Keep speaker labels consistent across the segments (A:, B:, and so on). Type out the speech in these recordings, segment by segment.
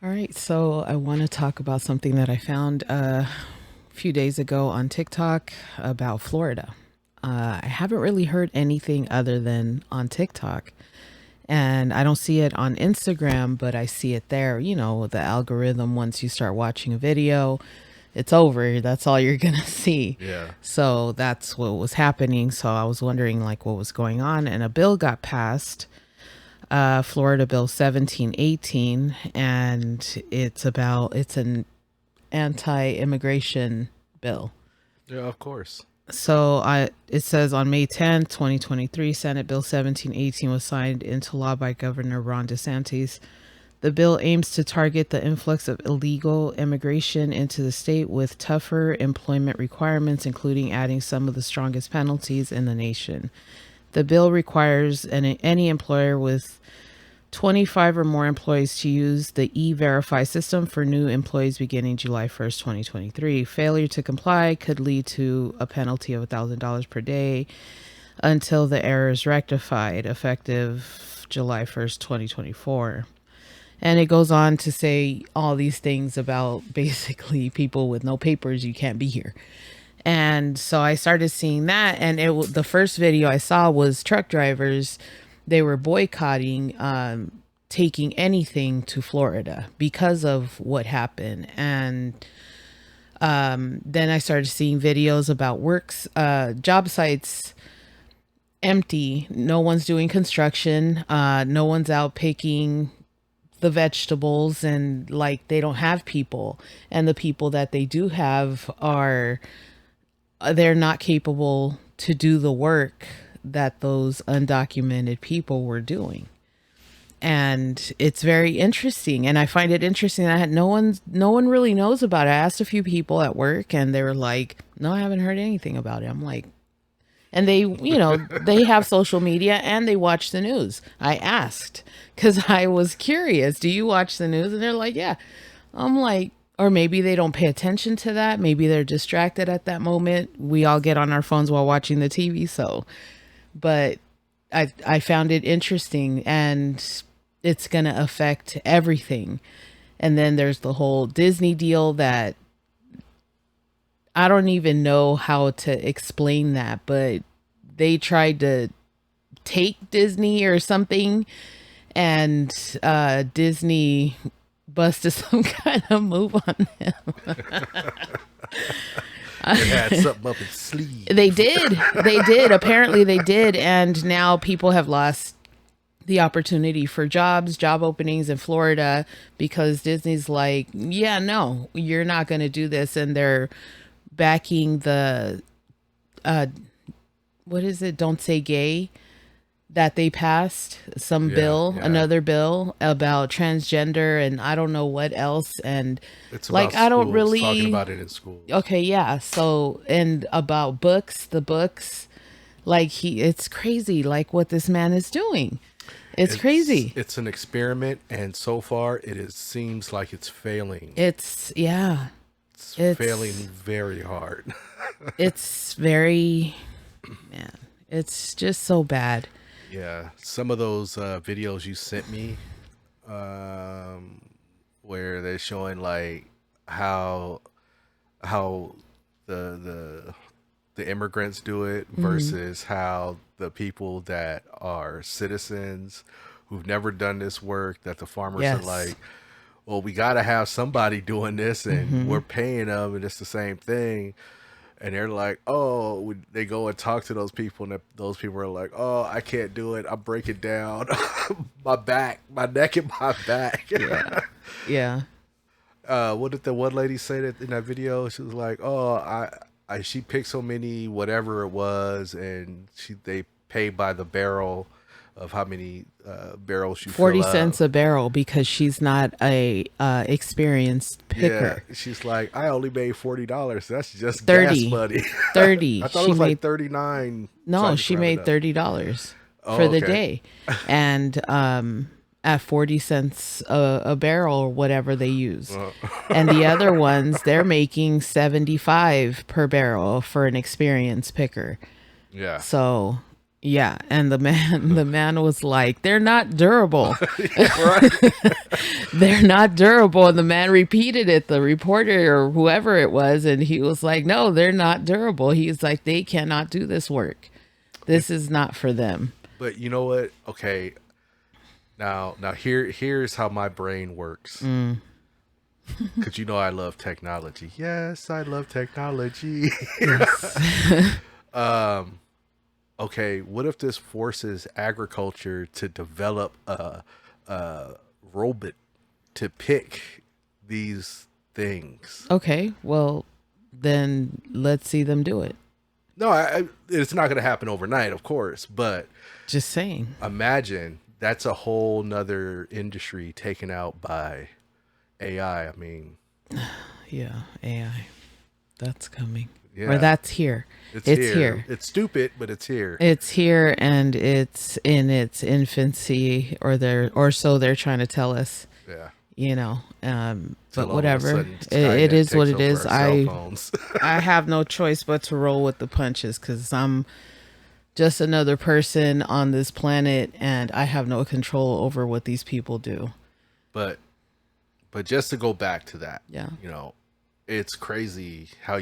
A: All right, so I want to talk about something that I found a few days ago on TikTok about Florida. I haven't really heard anything other than on TikTok, and I don't see it on Instagram, but I see it there. You know, the algorithm, once you start watching a video, it's over. That's all you're going to see.
B: Yeah.
A: So that's what was happening. So I was wondering, like, what was going on, and a bill got passed, Florida Bill 1718, and it's an anti-immigration bill.
B: Yeah, of course.
A: It says on May 10th, 2023, Senate Bill 1718 was signed into law by Governor Ron DeSantis. The bill aims to target the influx of illegal immigration into the state with tougher employment requirements, including adding some of the strongest penalties in the nation. The bill requires any employer with 25 or more employees to use the E-Verify system for new employees beginning July 1st, 2023. Failure to comply could lead to a penalty of $1,000 per day until the error is rectified, effective July 1st, 2024. And it goes on to say all these things about basically people with no papers, you can't be here. And so I started seeing that, and the first video I saw was truck drivers. They were boycotting taking anything to Florida because of what happened. And then I started seeing videos about job sites empty. No one's doing construction. No one's out picking the vegetables, and like they don't have people. And the people that they do have they're not capable to do the work that those undocumented people were doing. And it's very interesting, and I find it interesting that no one really knows about it. I asked a few people at work, and they were like, no, I haven't heard anything about it. I'm like, and they have social media and they watch the news. I asked because I was curious, do you watch the news? And they're like, yeah. I'm like, or maybe they don't pay attention to that. Maybe they're distracted at that moment. We all get on our phones while watching the TV. So, but I found it interesting, and it's going to affect everything. And then there's the whole Disney deal that I don't even know how to explain that, but they tried to take Disney or something, and Disney busted some kind of move on them.
B: They had something up its sleeve.
A: They did. They did. Apparently they did. And now people have lost the opportunity for job openings in Florida because Disney's like, yeah, no, you're not going to do this. And they're backing the, what is it? Don't Say Gay, that they passed some
B: Yeah,
A: bill,
B: yeah.
A: another bill about transgender and I don't know what else. And
B: It's about
A: like, I don't
B: schools, talking
A: really,
B: about it in schools.
A: okay, yeah. So, and about the books, like it's crazy, like what this man is doing. It's crazy.
B: It's an experiment, and so far seems like it's failing.
A: Yeah,
B: It's failing
A: it's,
B: very hard.
A: it's very, man, it's just so bad.
B: Yeah, some of those videos you sent me, um, where they're showing like how how the the immigrants do it
A: Hmm.
B: versus how the people that are citizens who've never done this work, that the farmers are
A: Yes.
B: like, well, we got to have somebody doing this and
A: Hmm.
B: we're paying them and it's the same thing. And they're like, oh, they go and talk to those people, and those people are like, oh, I can't do it. I'm breaking down. My back, my neck, and my back.
A: Yeah. Yeah.
B: What did the one lady say that in that video? She was like, oh, she picked so many whatever it was, and they pay by the barrel of how many barrels you
A: 40
B: fill up.
A: cents a barrel because she's not a experienced
B: Yeah,
A: picker.
B: she's like, I only made $40. That's just gas
A: 30.
B: money.
A: 30.
B: I thought it
A: She
B: was like
A: made
B: 39, so I
A: No,
B: just
A: she
B: rounded
A: made
B: up.
A: $30
B: Oh,
A: for the
B: okay.
A: day. And at 40 cents a barrel or whatever they use.
B: Uh,
A: And the other ones, they're making 75 per barrel for an experienced picker.
B: yeah.
A: So Yeah, and the man was like, "They're not durable.
B: Right.
A: They're not durable." And the man repeated it, the reporter or whoever it was, and he was like, "No, they're not durable." He's like, "They cannot do this work. This is not for them."
B: But you know what? Okay. Now here's how my brain works. Cause you know I love technology. Yes, I love technology.
A: Yes.
B: Okay, what if this forces agriculture to develop a robot to pick these things?
A: Okay, well, then let's see them do it.
B: No, it's not going to happen overnight, of course, but
A: Just saying.
B: imagine that's a whole nother industry taken out by AI. I mean,
A: Yeah, AI. That's coming.
B: yeah,
A: Or that's here.
B: it's
A: It's
B: here.
A: here.
B: It's stupid, but it's here.
A: It's here and it's in its infancy, or so they're trying to tell us,
B: Yeah.
A: you know.
B: Till
A: But
B: all of a
A: whatever.
B: sudden,
A: It
B: Skynet
A: is what
B: takes
A: it
B: over
A: is.
B: our cell phones.
A: I have no choice but to roll with the punches because I'm just another person on this planet and I have no control over what these people do.
B: but just to go back to that,
A: Yeah.
B: you know, it's crazy how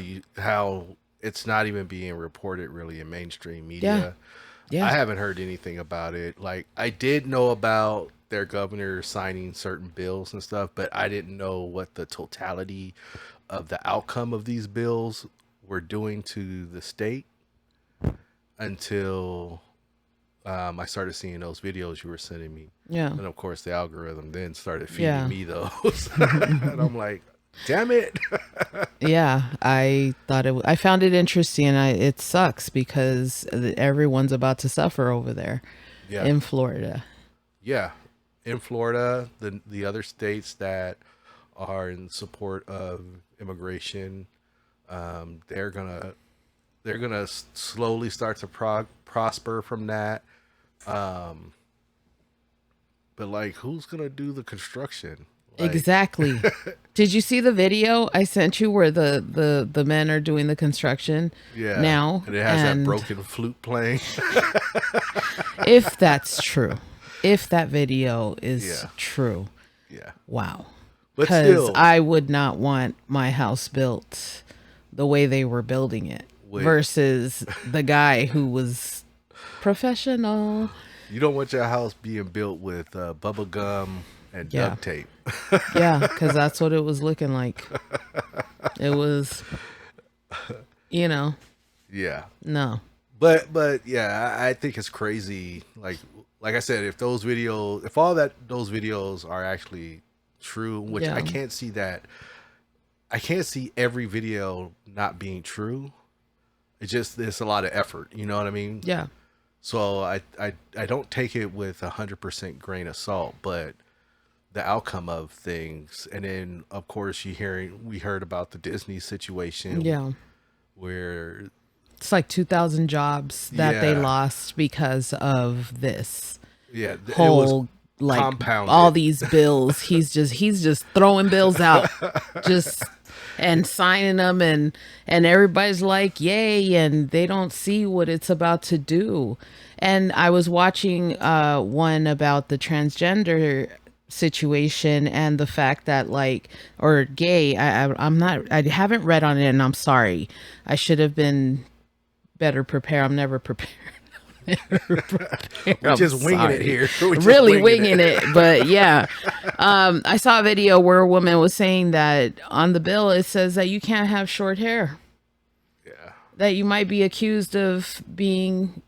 B: it's not even being reported really in mainstream media.
A: Yeah.
B: I haven't heard anything about it. Like, I did know about their governor signing certain bills and stuff, but I didn't know what the totality of the outcome of these bills were doing to the state until I started seeing those videos you were sending me.
A: Yeah.
B: And of course, the algorithm then started feeding
A: Yeah.
B: me those. And I'm like, damn it.
A: Yeah, I found it interesting, and it sucks because everyone's about to suffer over there
B: Yeah.
A: in Florida.
B: Yeah. In Florida, the other states that are in support of immigration, they're gonna slowly start to prosper from that. Um, but like, who's gonna do the construction? Like,
A: Exactly. Did you see the video I sent you where the men are doing the construction
B: yeah.
A: now?
B: And it has that
A: And
B: broken flute playing.
A: if that's true, if that video is
B: Yeah.
A: true,
B: Yeah.
A: wow.
B: But
A: Because
B: still,
A: I would not want my house built the way they were building it
B: Wait.
A: versus the guy who was professional.
B: you don't want your house being built with bubble gum and
A: Yeah.
B: duct tape.
A: Yeah, because that's what it was looking like. It was,
B: Yeah.
A: no.
B: But yeah, I think it's crazy. Like I said, if those videos are actually true, which
A: Yeah.
B: I can't see that. I can't see every video not being true. It's a lot of effort. You know what I mean?
A: Yeah.
B: So I don't take it with 100% grain of salt, but the outcome of things, and then of course we heard about the Disney situation,
A: Yeah.
B: where
A: It's like 2,000 jobs that they
B: Yeah.
A: lost because of this
B: it was
A: whole like
B: compounded.
A: all these bills. He's just throwing bills out, just and signing them, and everybody's like, "Yay!" and they don't see what it's about to do. And I was watching one about the transgender situation and the fact that or gay. I'm not. I haven't read on it, and I'm sorry. I should have been better prepared. I'm never prepared.
B: We're just winging it here. We're just
A: Really winging it. But yeah, I saw a video where a woman was saying that on the bill it says that you can't have short hair,
B: Yeah.
A: that you might be accused of being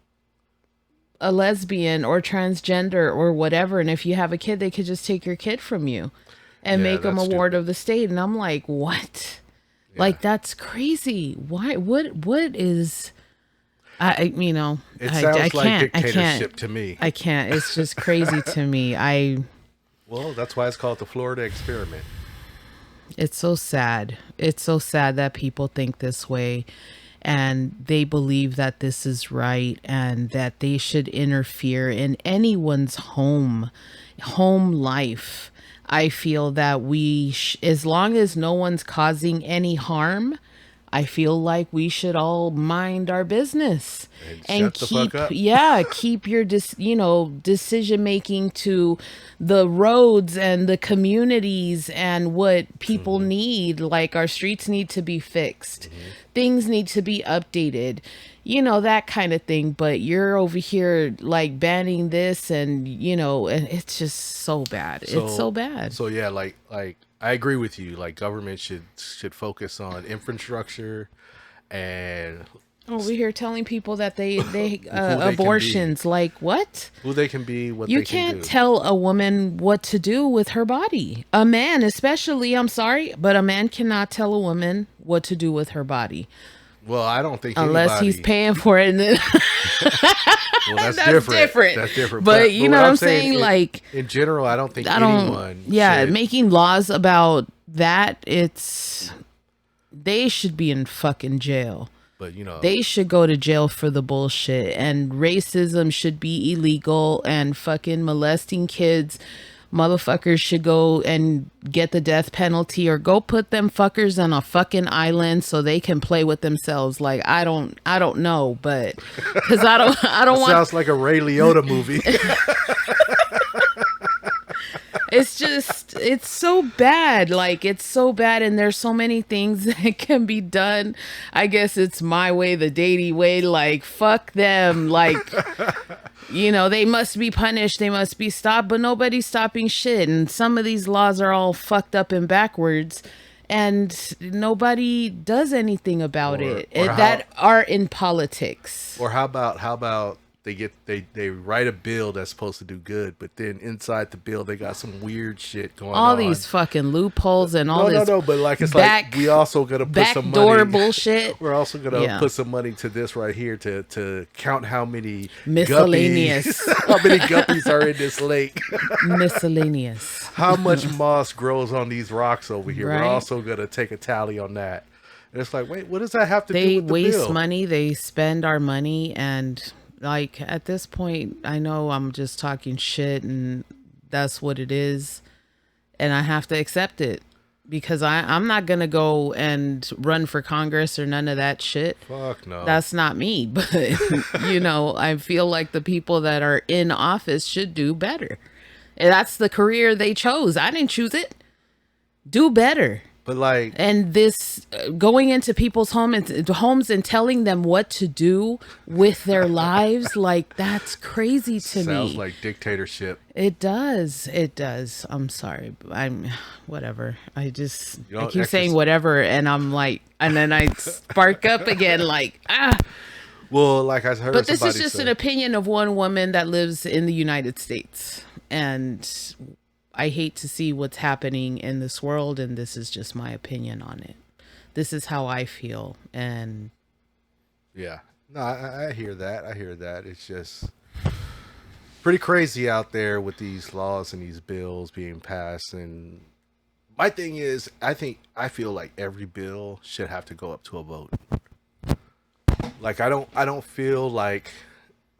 A: a lesbian or transgender or whatever, and if you have a kid they could just take your kid from you and
B: Yeah,
A: make them a
B: that's
A: ward of the state. And I'm like, what? Like, that's crazy. Why? What is?
B: It sounds
A: I
B: like
A: can't.
B: dictatorship to me.
A: I can't. It's just crazy to me.
B: Well, that's why it's called the Florida experiment.
A: It's so sad. It's so sad that people think this way and they believe that this is right and that they should interfere in anyone's home life. I feel that as long as no one's causing any harm, I feel like we should all mind our business
B: And shut the fuck
A: keep,
B: up.
A: yeah, keep your decision making to the roads and the communities and what people need. Like our streets need to be fixed, things need to be updated, that kind of thing. But you're over here like banning this, and and it's just so bad. It's so bad.
B: So yeah, like I agree with you. Like government should focus on infrastructure and
A: Over here telling people that they
B: can
A: abortions, like what?
B: who they can be, what
A: You
B: they can
A: can't
B: do.
A: tell a woman what to do with her body. A man, especially, I'm sorry, but a man cannot tell a woman what to do with her body
B: Well, I don't think
A: unless he's
B: anybody.
A: paying for it. And then
B: Well, that's,
A: that's
B: different.
A: different.
B: That's different.
A: But you know what I'm saying?
B: in,
A: Like,
B: in general, I don't think
A: I don't.
B: anyone.
A: Yeah,
B: should-
A: making laws about that, they should be in fucking jail.
B: But
A: They should go to jail for the bullshit, and racism should be illegal, and fucking molesting kids, motherfuckers should go and get the death penalty, or go put them fuckers on a fucking island so they can play with themselves. Like I don't know, but because I don't want.
B: sounds like a Ray Liotta movie.
A: It's so bad. Like it's so bad, and there's so many things that can be done. I guess it's my way, the Dady way. Like fuck them. Like they must be punished, they must be stopped, but nobody's stopping shit. And some of these laws are all fucked up and backwards, and nobody does anything about it.
B: or how-
A: That are in politics.
B: Or how about they write a bill that's supposed to do good, but then inside the bill they got some weird shit going on.
A: All these fucking loopholes and all this.
B: No, but like it's
A: back-
B: like we also gonna put some
A: backdoor
B: money.
A: bullshit.
B: We're also gonna
A: Yeah.
B: put some money to this right here to count how many
A: Miscellaneous.
B: guppies, how many guppies are in this lake,
A: Miscellaneous.
B: how much moss grows on these rocks over here.
A: Right.
B: We're also gonna take a tally on that. And it's like, wait, what does that have to do
A: They
B: with the
A: waste
B: bill?
A: money, they spend our money, and like at this point I know I'm just talking shit, and that's what it is, and I have to accept it, because I'm not gonna go and run for Congress or none of that shit.
B: Fuck no.
A: That's not me. But I feel like the people that are in office should do better, and that's the career they chose. I didn't choose it. Do better.
B: But like,
A: And this going into people's homes and telling them what to do with their lives, like that's crazy to
B: sounds
A: me.
B: like dictatorship.
A: It does. I'm sorry. I'm whatever. I
B: don't
A: keep saying
B: exercise-
A: whatever, and I'm like, and then I spark up again, like
B: Well, like I heard
A: But this is
B: somebody
A: just
B: say,
A: an opinion of one woman that lives in the United States, and I hate to see what's happening in this world, and this is just my opinion on it. This is how I feel, and
B: yeah. No, I hear that. I hear that. It's just pretty crazy out there with these laws and these bills being passed. And my thing is, I feel like every bill should have to go up to a vote. Like I don't feel like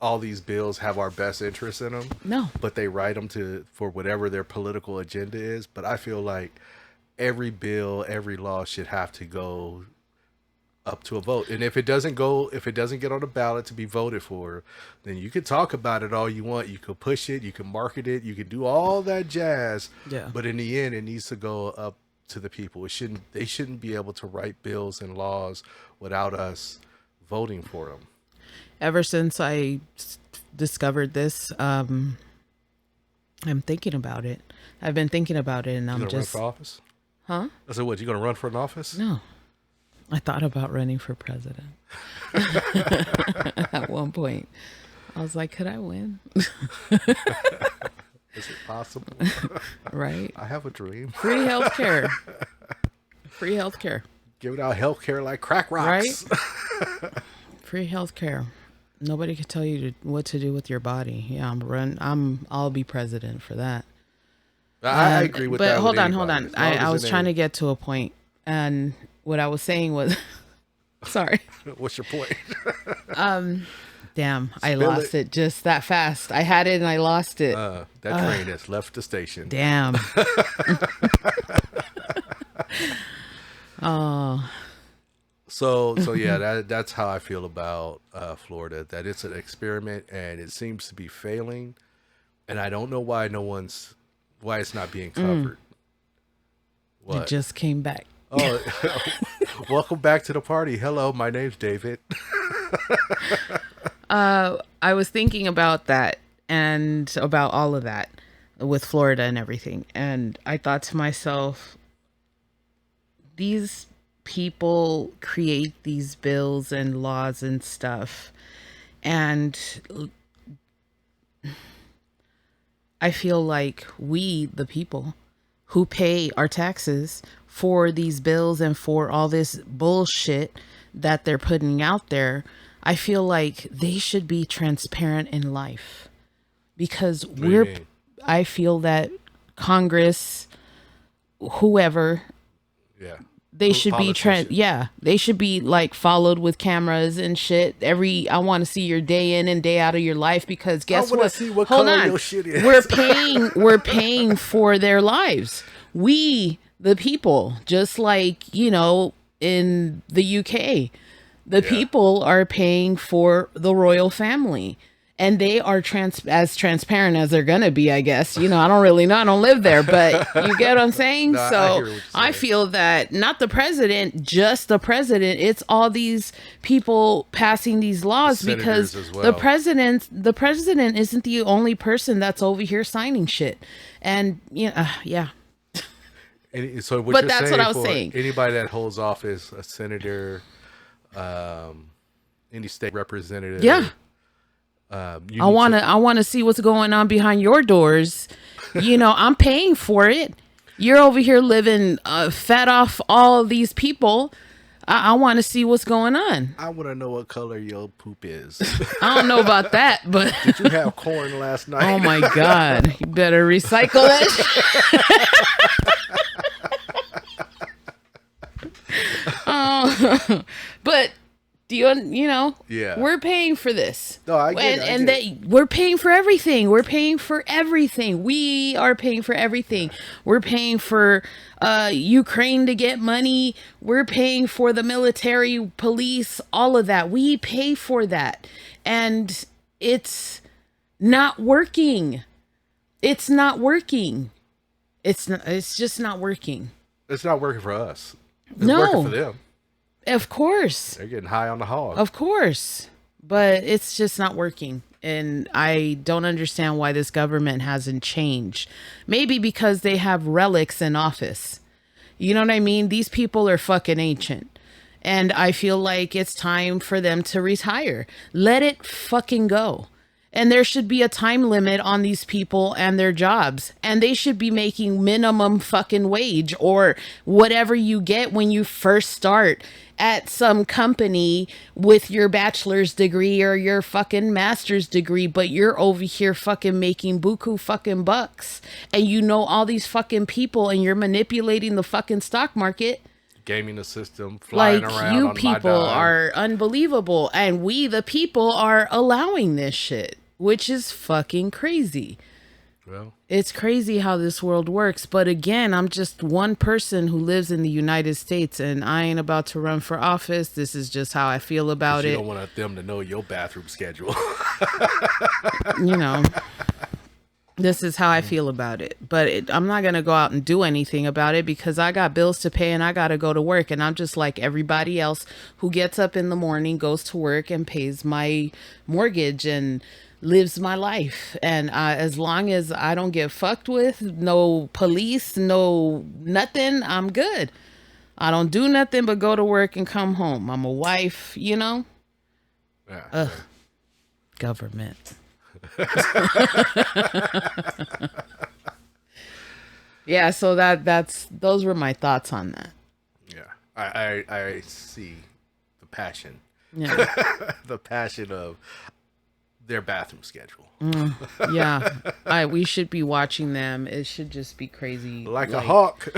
B: all these bills have our best interests in them.
A: no.
B: But they write them for whatever their political agenda is. But I feel like every bill, every law should have to go up to a vote. And if it doesn't get on the ballot to be voted for, then you can talk about it all you want. You could push it, you can market it, you can do all that jazz.
A: Yeah.
B: But in the end, it needs to go up to the people. They shouldn't be able to write bills and laws without us voting for them.
A: Ever since I discovered this, I'm thinking about it. I've been thinking about it, and
B: You
A: I'm
B: gonna run
A: just,
B: for office?
A: huh?
B: I said, what? You gonna run for an office?
A: No. I thought about running for president at one point. I was like, could I win?
B: Is it possible?
A: Right?
B: I have a dream.
A: Free healthcare. Free healthcare.
B: Giving out healthcare like crack rocks.
A: Right? Free healthcare. Nobody can tell you what to do with your body. Yeah, I'll be president for that.
B: I agree with that.
A: But hold
B: with
A: on.
B: anybody, as long
A: I
B: as
A: was
B: it
A: trying to
B: ain't-
A: get to a point, and what I was saying was, sorry.
B: What's your point?
A: Damn, I
B: Spill
A: lost it just that fast. I had it and I lost it.
B: That train has left the station.
A: Damn. Oh,
B: So yeah, that's how I feel about Florida. That it's an experiment and it seems to be failing, and I don't know why it's not being covered.
A: It
B: What?
A: just came back.
B: Oh, welcome back to the party. Hello, my name's David.
A: I was thinking about that and about all of that with Florida and everything. And I thought to myself, these people create these bills and laws and stuff. And I feel like we, the people who pay our taxes for these bills and for all this bullshit that they're putting out there, I feel like they should be transparent in life because
B: What do you mean?
A: I feel that Congress, whoever,
B: Yeah.
A: they should be
B: Politicians.
A: they should be like followed with cameras and shit. I want to see your day in and day out of your life because guess
B: wanna
A: what?
B: see what
A: Hold
B: color
A: on.
B: your shit is.
A: We're paying for their lives. We, the people, just like, in the UK, the
B: Yeah.
A: people are paying for the royal family. And they are as transparent as they're gonna be, I guess. I don't really know. I don't live there, but you get what I'm saying.
B: No, I
A: So
B: hear what you're
A: I
B: saying.
A: feel that not the president, just the president. It's all these people passing these laws
B: The
A: because
B: senators as
A: the
B: well.
A: president isn't the only person that's over here signing shit. And yeah.
B: So what
A: But
B: you're
A: that's
B: saying
A: what I was
B: for
A: saying.
B: anybody that holds office, a senator, any state representative,
A: Yeah.
B: you
A: I
B: need
A: want to see what's going on behind your doors. I'm paying for it. You're over here living fed off all of these people. I want to see what's going on.
B: I want to know what color your poop is.
A: I don't know about that, but
B: Did you have corn last night?
A: oh my God, you better recycle it. But do
B: Yeah.
A: we're paying for this.
B: No, I get it, I
A: And
B: get it.
A: we're paying for everything. We're paying for everything. We are paying for everything. We're paying for Ukraine to get money. We're paying for the military, police, all of that. We pay for that. And it's not working. It's not working. It's just not working.
B: It's not working for us. It's
A: No.
B: working for them.
A: Of course.
B: They're getting high on the hog.
A: Of course. But it's just not working. And I don't understand why this government hasn't changed. Maybe because they have relics in office. You know what I mean? These people are fucking ancient. And I feel like it's time for them to retire. Let it fucking go. And there should be a time limit on these people and their jobs. And they should be making minimum fucking wage or whatever you get when you first start at some company with your bachelor's degree or your fucking master's degree, but you're over here fucking making buku fucking bucks. And you know all these fucking people and you're manipulating the fucking stock market.
B: Gaming the system, flying
A: Like,
B: around
A: you
B: on my
A: people
B: dime.
A: are unbelievable. And we, the people, are allowing this shit, which is fucking crazy.
B: Well,
A: It's crazy how this world works. But again, I'm just one person who lives in the United States and I ain't about to run for office. This is just how I feel about
B: you
A: it.
B: don't want them to know your bathroom schedule.
A: You know, this is how I feel about it. But I'm not going to go out and do anything about it because I got bills to pay and I got to go to work. And I'm just like everybody else who gets up in the morning, goes to work and pays my mortgage and lives my life. And as long as I don't get fucked with, no police, no nothing, I'm good. I don't do nothing but go to work and come home. I'm a wife,
B: Yeah.
A: government. Yeah, so those were my thoughts on that.
B: Yeah. I see the passion.
A: Yeah.
B: The passion of their bathroom schedule.
A: Yeah. We should be watching them. It should just be crazy.
B: Like a hawk.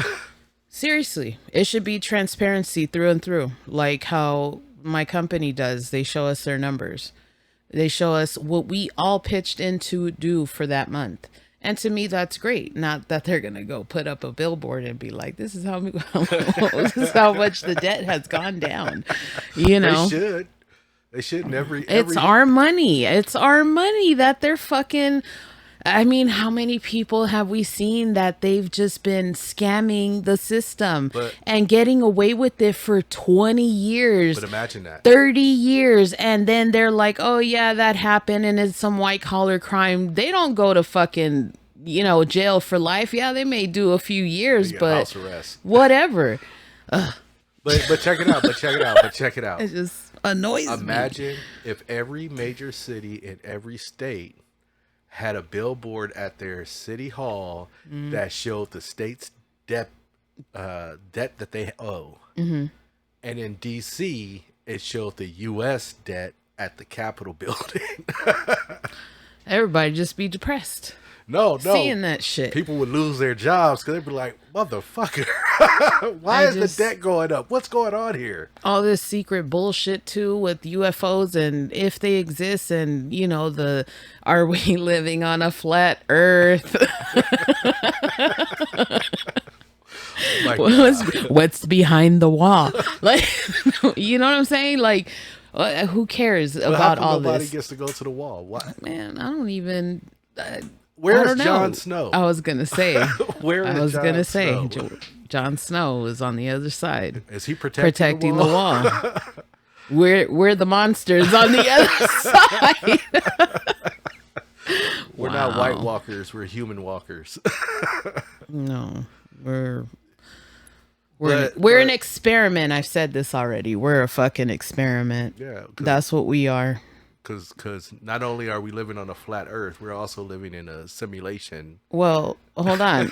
A: Seriously, it should be transparency through and through, like how my company does. They show us their numbers. They show us what we all pitched in to do for that month. And to me, that's great. Not that they're gonna go put up a billboard and be like, "This is how this is how much the debt has gone down." You
B: They
A: know,
B: should. They should in
A: it's
B: every.
A: our money. It's our money that they're fucking. I mean, how many people have we seen that they've just been scamming the system
B: But
A: and getting away with it for 20
B: but
A: years,
B: imagine that.
A: 30 years, and then they're like, oh, yeah, that happened and it's some white collar crime. They don't go to fucking, jail for life. Yeah, they may do a few
B: They
A: years,
B: get
A: but
B: house arrest.
A: whatever.
B: But check it out. But check it out. But check it out.
A: It just annoys me.
B: Imagine if every major city in every state had a billboard at their city hall that showed the state's debt that they owe, and in D.C. it showed the U.S. debt at the Capitol building.
A: Everybody just be depressed
B: No,
A: seeing that shit.
B: people would lose their jobs because they'd be like, "Motherfucker, why
A: I
B: is
A: just-
B: the debt going up? What's going on here?"
A: All this secret bullshit too with UFOs and if they exist and are we living on a flat earth?
B: Like,
A: what's behind the wall? Like, you know what I'm saying? Like, who cares
B: but how
A: about
B: come
A: all
B: nobody
A: this?
B: gets to go to the wall? Why?
A: Man, I don't even. I
B: Where's
A: don't know.
B: Jon Snow?
A: I was gonna say.
B: Where
A: I
B: is
A: was
B: Jon
A: gonna say
B: Snow?
A: Jon Snow is on the other side,
B: Is he protecting
A: protecting the wall. We're the monsters on the other side.
B: We're not White Walkers. We're human walkers.
A: No, we're
B: But-
A: we're an
B: but-
A: experiment. I've said this already. We're a fucking experiment.
B: Yeah,
A: That's what we are.
B: because not only are we living on a flat Earth, we're also living in a simulation.
A: Well, hold on.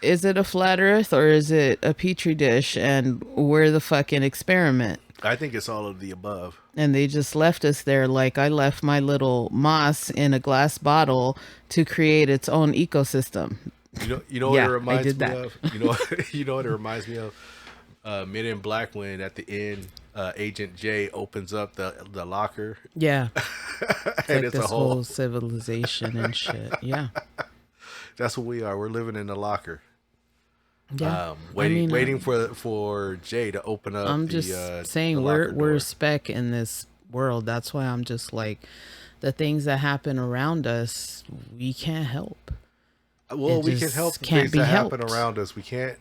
A: Is it a flat Earth or is it a petri dish? And we're the fucking experiment.
B: I think it's all of the above.
A: And they just left us there like I left my little moss in a glass bottle to create its own ecosystem.
B: You know what
A: Yeah,
B: it
A: I
B: reminds
A: did
B: me
A: that.
B: of. You know what it reminds me of. Men in Black when at the end, Agent J opens up the locker
A: Yeah.
B: and
A: Like
B: it's
A: this
B: a hole.
A: whole civilization and shit. Yeah.
B: That's what we are. We're living in the locker.
A: Yeah.
B: Waiting for Jay to open up.
A: I'm just saying
B: the
A: we're
B: locker door.
A: a speck in this world. That's why I'm just like the things that happen around us, we can't help.
B: Well,
A: it
B: we can
A: just
B: help the
A: can't
B: things
A: be
B: that happen
A: helped.
B: around us. We can't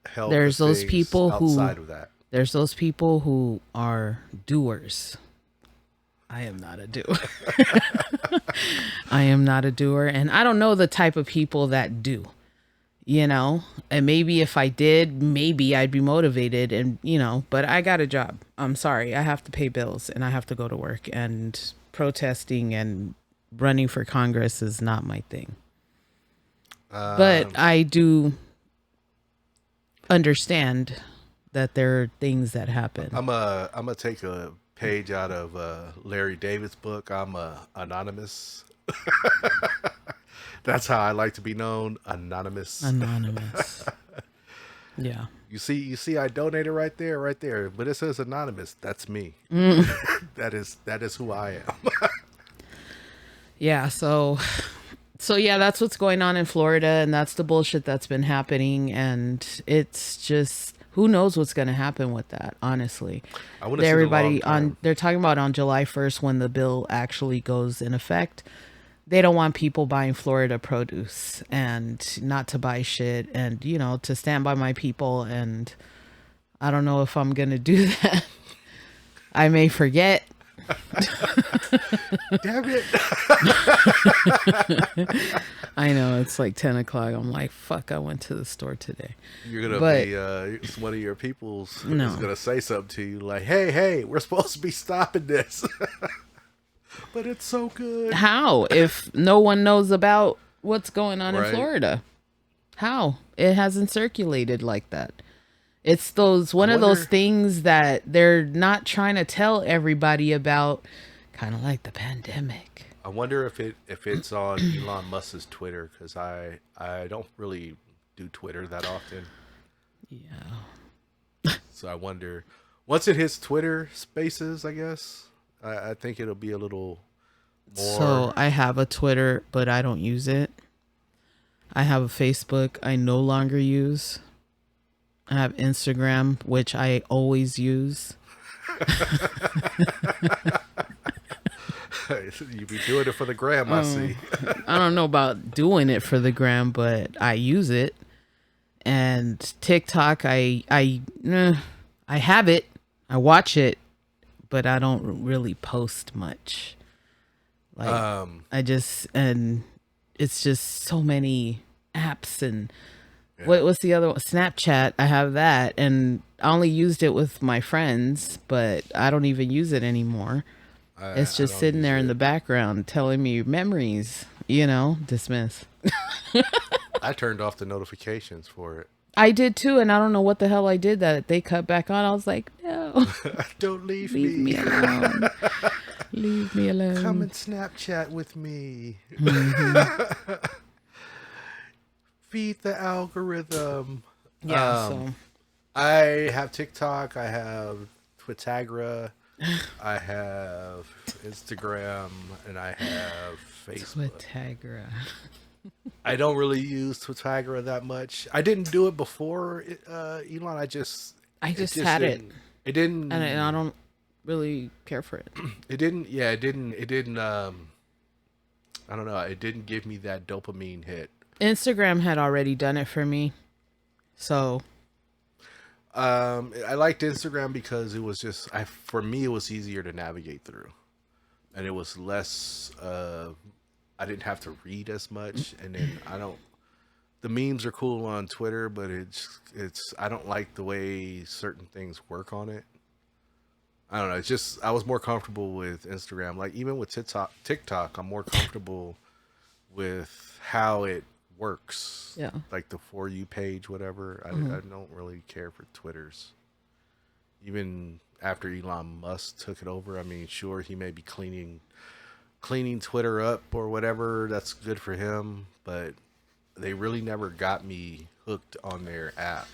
B: help.
A: There's
B: the
A: those
B: things
A: people who-
B: outside of that.
A: There's those people who are doers. I am not a doer. I am not a doer. And I don't know the type of people that do, and maybe if I did, maybe I'd be motivated and, but I got a job. I'm sorry. I have to pay bills and I have to go to work, and protesting and running for Congress is not my thing. But I do understand that there are things that happen.
B: I'm gonna take a page out of Larry David's book. I'm anonymous. That's how I like to be known, anonymous.
A: Anonymous. Yeah.
B: You see, I donated right there, but it says anonymous. That's me. That is who I am.
A: Yeah. So yeah, that's what's going on in Florida, and that's the bullshit that's been happening. And it's just, who knows what's going to happen with that, honestly.
B: I want to see the long term.
A: They're talking about on July 1st when the bill actually goes in effect. They don't want people buying Florida produce and not to buy shit and, to stand by my people. And I don't know if I'm going to do that. I may forget.
B: Damn it!
A: I know it's like 10 o'clock. I'm like, fuck, I went to the store today.
B: You're gonna
A: But-
B: be one of your people's
A: No.
B: is gonna say something to you like, "Hey, we're supposed to be stopping this." But it's so good.
A: How? If no one knows about what's going on in
B: Right.
A: Florida? How? It hasn't circulated like that. It's one of those
B: wonder-
A: things that they're not trying to tell everybody about, kind of like the pandemic.
B: I wonder if it's on Elon Musk's Twitter, because I don't really do Twitter that often.
A: Yeah.
B: So I wonder, once it hits Twitter Spaces, I guess I think it'll be a little more.
A: So I have a Twitter, but I don't use it. I have a Facebook I no longer use. I have Instagram, which I always use.
B: You be doing it for the gram, I see.
A: I don't know about doing it for the gram, but I use it. And TikTok, I have it. I watch it, but I don't really post much. Like and it's just so many apps and what's the other one? Snapchat. I have that, and I only used it with my friends, but I don't even use it anymore. It's
B: I
A: just
B: don't
A: sitting
B: use
A: there in the
B: it.
A: background telling me memories, dismiss.
B: I turned off the notifications for it.
A: I did too, and I don't know what the hell I did that they cut back on. I was like, no,
B: Don't leave
A: leave
B: me.
A: me alone. Leave me
B: Come
A: alone.
B: and Snapchat with me. Feed the algorithm.
A: Yeah, so
B: I have TikTok. I have Twitagra. I have Instagram, and I have Facebook.
A: Twitagra.
B: I don't really use Twitagra that much. I didn't do it before Elon.
A: I
B: It
A: just
B: just
A: had it,
B: didn't. It didn't.
A: and I don't really care for it.
B: It didn't. Yeah, it didn't. It didn't. I don't know. It didn't give me that dopamine hit.
A: Instagram had already done it for me, so
B: I liked Instagram because it was just. For me, it was easier to navigate through, and it was less. I didn't have to read as much, and then I don't. The memes are cool on Twitter, but it's. I don't like the way certain things work on it. I don't know. It's just I was more comfortable with Instagram. Like even with TikTok, I'm more comfortable with how it works.
A: yeah.
B: Like the for you page, whatever. I don't really care for Twitter's. Even after Elon Musk took it over, I mean, sure he may be cleaning Twitter up or whatever. That's good for him, but they really never got me hooked on their app.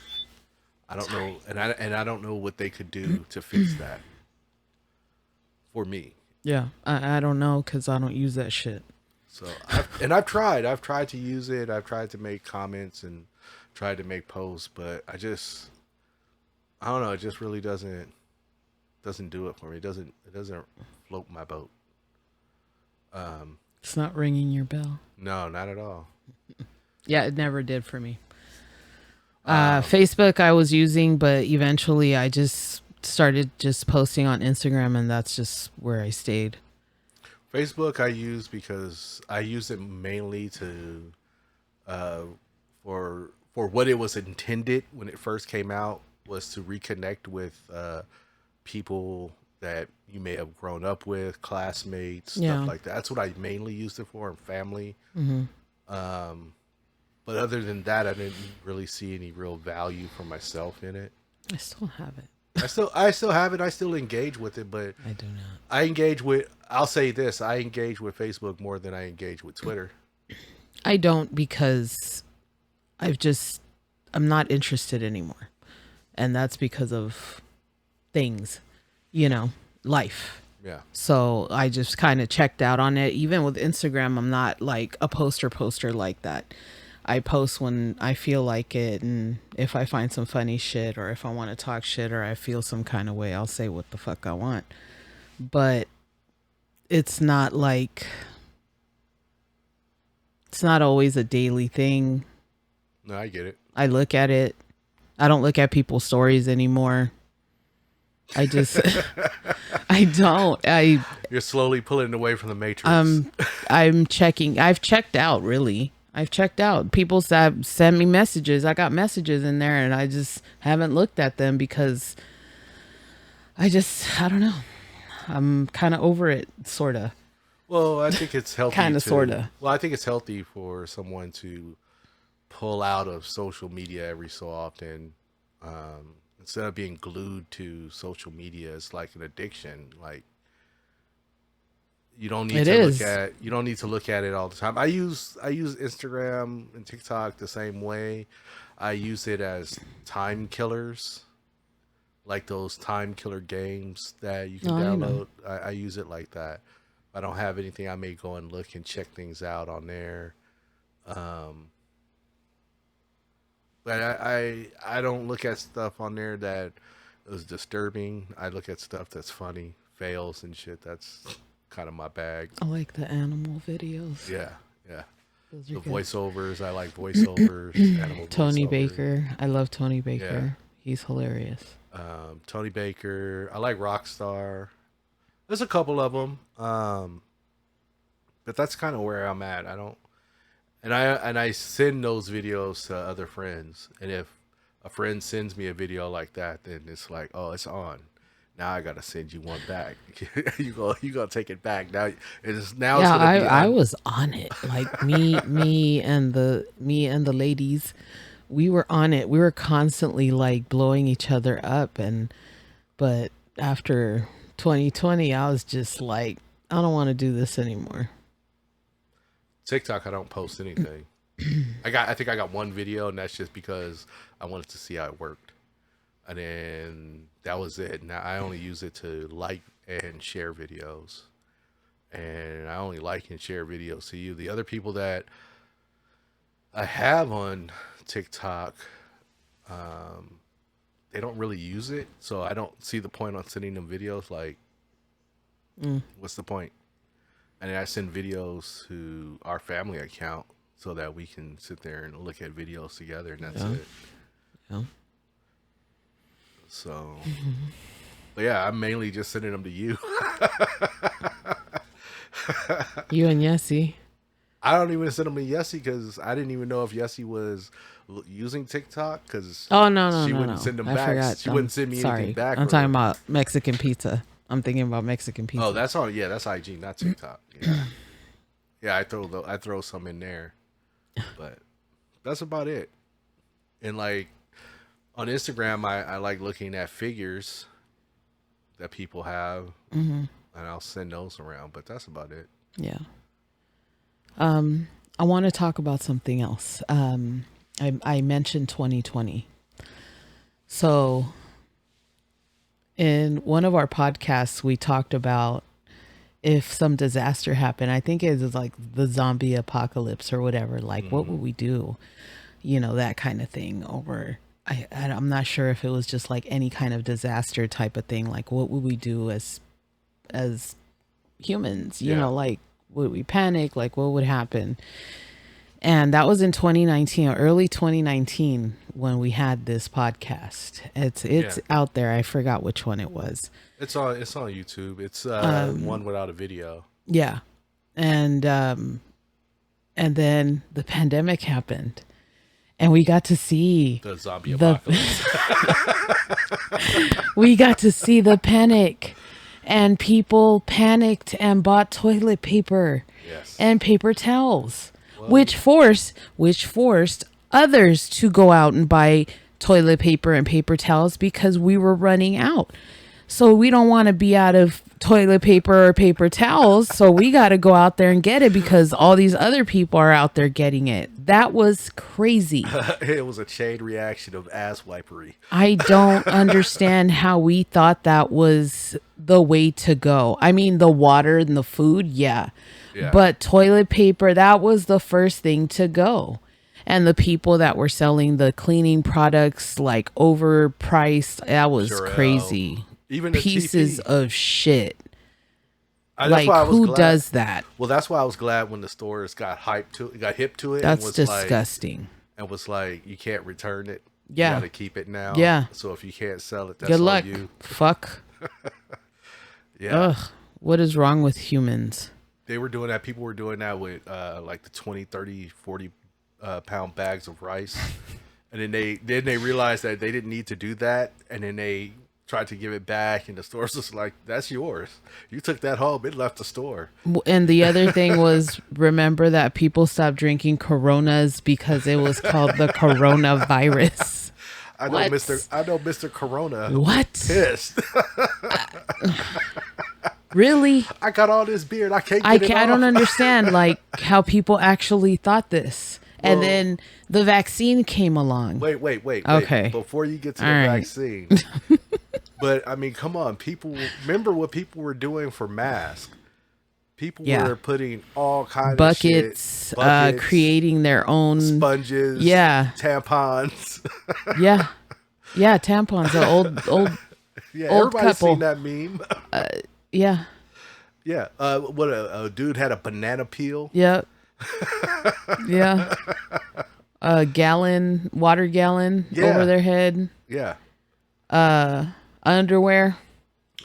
B: I don't know, and I don't know what they could do to fix that for me.
A: Yeah, I don't know because I don't use that shit.
B: So I've tried to use it. I've tried to make comments and tried to make posts, but I don't know. It just really doesn't do it for me. It doesn't float my boat.
A: It's not ringing your bell.
B: No, not at all.
A: Yeah, it never did for me. Facebook I was using, but eventually I just started just posting on Instagram, and that's just where I stayed.
B: Facebook I use because I use it mainly to uh, for what it was intended when it first came out was to reconnect with people that you may have grown up with, classmates, stuff
A: Yeah.
B: like that. That's what I mainly used it for, and family.
A: Hmm.
B: But other than that, I didn't really see any real value for myself in it.
A: I still have it.
B: I still have it. I still engage with it, but
A: I do not.
B: I engage with. I'll say this: I engage with Facebook more than I engage with Twitter.
A: I don't because I've just I'm not interested anymore. And that's because of things, life.
B: Yeah,
A: So I just kind of checked out on it. Even with Instagram, I'm not like a poster like that. I post when I feel like it, and if I find some funny shit or if I want to talk shit or I feel some kind of way, I'll say what the fuck I want. But it's not like it's not always a daily thing.
B: no, I get it.
A: I look at it. I don't look at people's stories anymore. I just I don't.
B: You're slowly pulling away from the matrix.
A: I'm checking. I've checked out, really. I've checked out. People send me messages. I got messages in there and I just haven't looked at them because I don't know. I'm kind of over it, sort of.
B: Well, I think it's healthy.
A: Kinda, sorta.
B: Well, I think it's healthy for someone to pull out of social media every so often. Instead of being glued to social media, it's like an addiction. Like
A: It is.
B: you don't need to look at it all the time. I use Instagram and TikTok the same way. I use it as time killers, like those time killer games that you can
A: Oh, I know.
B: download. I use it like that. If I don't have anything, I may go and look and check things out on there. Um, But I don't look at stuff on there that is disturbing. I look at stuff that's funny, fails and shit. That's kind of my bag.
A: I like the animal videos.
B: Yeah, yeah.
A: Those are
B: The
A: good.
B: voiceovers, I like voiceovers. Animal
A: Tony
B: voiceovers.
A: Baker. I love Tony Baker.
B: Yeah.
A: He's hilarious.
B: Tony Baker. I like Rockstar. There's a couple of them, but that's kind of where I'm at. I don't, and I send those videos to other friends, and if a friend sends me a video like that, then it's like, oh, it's on. Now I gotta send you one back. You gonna take it back now. It's now.
A: Yeah,
B: It's gonna be
A: I
B: on.
A: was on it. Like me and the ladies, we were on it. We were constantly like blowing each other up, but after 2020, I was just like, I don't want to do this anymore.
B: TikTok. I don't post anything. I think I got one video, and that's just because I wanted to see how it worked, and then that was it. Now I only use it to like and share videos, and I only like and share videos to you. The other people that I have on TikTok, they don't really use it, so I don't see the point on sending them videos. Like, what's the point? And then I send videos to our family account so that we can sit there and look at videos together, and that's
A: Yeah.
B: it.
A: Yeah.
B: So, but yeah, I'm mainly just sending them to you.
A: You and Yessie.
B: I don't even send them to Yessie because I didn't even know if Yessie was using TikTok because
A: Oh no
B: she
A: no
B: wouldn't
A: no!
B: send them
A: I
B: back.
A: forgot.
B: She wouldn't send me
A: Sorry.
B: anything back.
A: I'm
B: or-
A: talking about Mexican pizza. I'm thinking about Mexican pizza.
B: Oh, that's on. Yeah, that's IG, not TikTok. Yeah, yeah. I throw some in there, but that's about it. And like on Instagram, I like looking at figures that people have, and I'll send those around. But that's about it.
A: Yeah. I want to talk about something else. I mentioned 2020. So in one of our podcasts, we talked about if some disaster happened. I think it was like the zombie apocalypse or whatever. Like, what would we do? You know, that kind of thing. Or I'm not sure if it was just like any kind of disaster type of thing. Like, what would we do as humans? You
B: Yeah.
A: know, like, would we panic? Like, what would happen? And that was in 2019 or early 2019 when we had this podcast. It's
B: Yeah.
A: out there. I forgot which one it was.
B: It's on YouTube. It's one without a video.
A: Yeah. And then the pandemic happened. And we got to see
B: The zombie
A: The-
B: apocalypse.
A: we got to see the panic. And people panicked and bought toilet paper
B: Yes.
A: and paper towels, which forced others to go out and buy toilet paper and paper towels because we were running out. So we don't want to be out of toilet paper or paper towels, so we got to go out there and get it because all these other people are out there getting it. That was crazy.
B: It was a chain reaction of ass wipery.
A: I don't understand how we thought that was the way to go. I mean, the water and the food, yeah.
B: Yeah.
A: But toilet paper, that was the first thing to go. And the people that were selling the cleaning products like overpriced, that was
B: Purell.
A: crazy.
B: Even the
A: Pieces
B: TP.
A: of shit.
B: That's
A: Like,
B: why I was
A: who
B: glad-
A: does that?
B: Well, that's why I was glad when the stores got hip to it.
A: That's
B: and was
A: disgusting.
B: and was like, you can't return it.
A: Yeah.
B: You got to keep it now.
A: Yeah.
B: So if you can't sell it, that's
A: Good
B: on
A: luck.
B: you.
A: Fuck.
B: Yeah.
A: Ugh. What is wrong with humans?
B: They were doing that. People were doing that with like the 20, 30, 40 pound bags of rice. And then they realized that they didn't need to do that. And then they tried to give it back. And the store's just like, that's yours. You took that home. It left the store.
A: And the other thing was, remember that people stopped drinking Coronas because it was called the coronavirus.
B: I know
A: What?
B: Mr. Corona.
A: What?
B: Pissed.
A: Really?
B: I got all this beer and I can't get
A: I
B: it
A: I don't
B: off.
A: understand like how people actually thought this. And
B: Well-
A: then the vaccine came along.
B: Wait.
A: Okay.
B: Before you get to the
A: All right.
B: vaccine. But I mean, come on, remember what people were doing for masks. People
A: Yeah.
B: were putting all kinds
A: Buckets,
B: of shit, buckets,
A: creating their own.
B: sponges,
A: Yeah.
B: tampons.
A: Yeah. Yeah. Tampons, the old
B: Yeah,
A: old
B: everybody's seen
A: couple.
B: that meme.
A: Yeah.
B: Yeah, what a dude had a banana peel.
A: Yep. Yeah. A gallon, water gallon
B: Yeah.
A: over their head.
B: Yeah,
A: Underwear.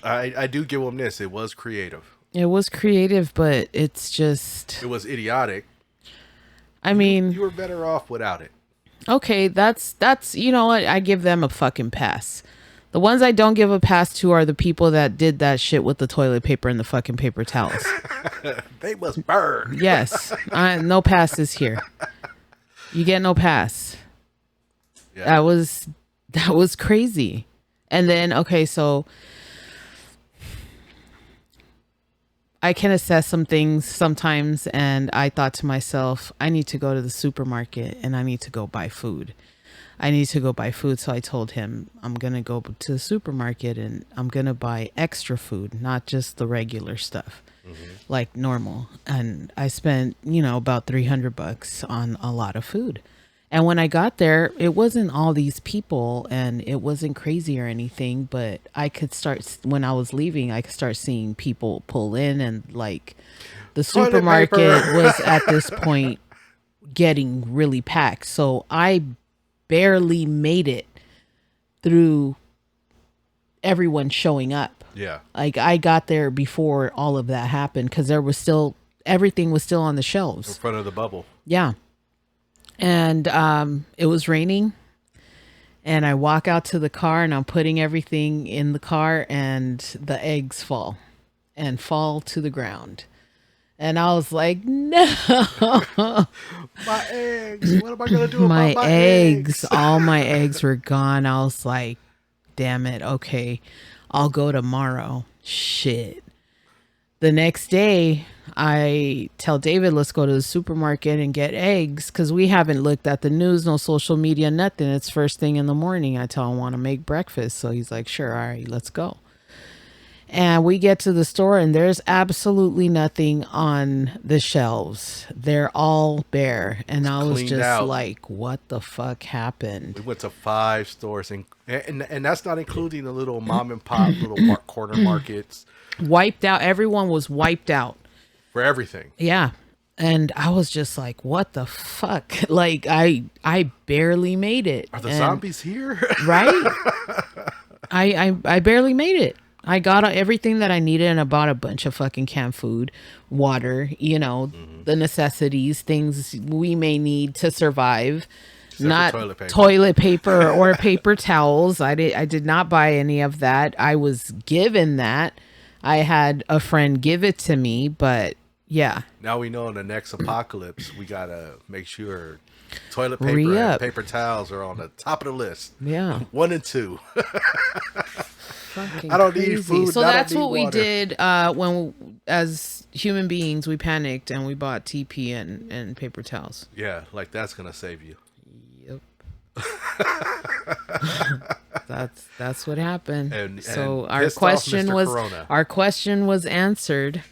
B: I do give him this. It was creative.
A: It was creative, but it's just.
B: It was idiotic.
A: I mean,
B: You were better off without it.
A: okay, that's you know what? I give them a fucking pass. The ones I don't give a pass to are the people that did that shit with the toilet paper and the fucking paper towels.
B: They must burn.
A: Yes, no passes here. You get no pass.
B: Yeah.
A: That was crazy. And then okay, so I can assess some things sometimes, and I thought to myself, I need to go to the supermarket and I need to go buy food. So I told him, I'm going to go to the supermarket and I'm going to buy extra food, not just the regular stuff like normal. And I spent, about $300 on a lot of food. And when I got there, it wasn't all these people and it wasn't crazy or anything, but when I was leaving, I could start seeing people pull in, and like the
B: Toilet
A: supermarket
B: paper.
A: was at this point getting really packed. So I barely made it through everyone showing up.
B: Yeah.
A: Like I got there before all of that happened because everything was still on the
B: In
A: shelves.
B: front of the bubble.
A: Yeah. And it was raining, and I walk out to the car and I'm putting everything in the car, and the eggs fall to the ground. And I was like, no.
B: My eggs. What am I going to do
A: My
B: about my
A: eggs,
B: eggs?
A: all my eggs were gone. I was like, damn it. Okay, I'll go tomorrow. Shit. The next day, I tell David, let's go to the supermarket and get eggs, because we haven't looked at the news, no social media, nothing. It's first thing in the morning. I tell him I want to make breakfast. So he's like, sure. All right, let's go. And we get to the store and there's absolutely nothing on the shelves. They're all bare. And I was
B: cleaned
A: just
B: out.
A: like, what the fuck happened?
B: We went to 5 stores, and that's not including the little mom and pop little corner markets
A: Wiped out. Everyone was wiped out.
B: for everything.
A: Yeah. And I was just like, what the fuck? Like, I barely made it.
B: Are the
A: And-
B: zombies here?
A: Right? I barely made it. I got everything that I needed, and I bought a bunch of fucking canned food, water, the necessities, things we may need to survive.
B: for
A: Not
B: toilet
A: toilet
B: paper.
A: paper or paper towels. I did not buy any of that. I was given that. I had a friend give it to me, but yeah.
B: Now we know in the next apocalypse, we got to make sure toilet paper
A: Re-up.
B: and paper towels are on the top of the list.
A: Yeah.
B: 1 and 2.
A: Fucking
B: I don't need
A: crazy.
B: food,
A: So
B: I don't
A: that's
B: need
A: what we
B: water.
A: did when, as human beings, we panicked and we bought TP and paper towels.
B: Yeah, like that's going to save you.
A: Yep. That's what happened.
B: And
A: our
B: pissed off
A: question
B: Mr.
A: was
B: Corona.
A: our question was answered.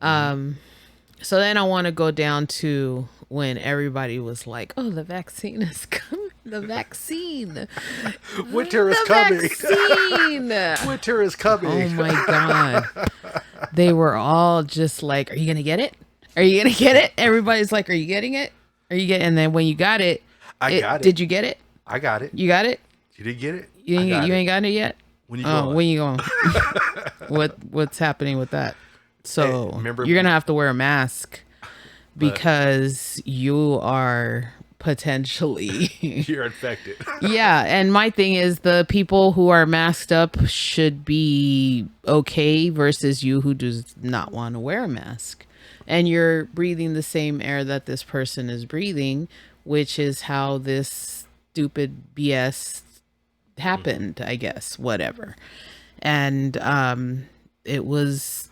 A: So then I want to go down to when everybody was like, "Oh, the vaccine is coming. The vaccine.
B: Winter is
A: the
B: coming.
A: vaccine."
B: Winter is coming.
A: Oh my god. They were all just like, "Are you going to get it? Are you going to get it?" Everybody's like, "Are you getting it? Are you getting?" And then when you got it,
B: I got it.
A: Did you get it?
B: I got it.
A: You got it?
B: You didn't get it?
A: You
B: I
A: ain't,
B: got
A: you
B: it.
A: ain't gotten it yet?
B: When you
A: Oh,
B: going?
A: when you going? What's happening with that? So
B: Hey, remember-
A: you're gonna have to wear a mask because you are potentially
B: You're infected.
A: yeah. And my thing is, the people who are masked up should be okay versus you who does not want to wear a mask, and you're breathing the same air that this person is breathing, which is how this stupid BS happened, I guess, whatever. And it was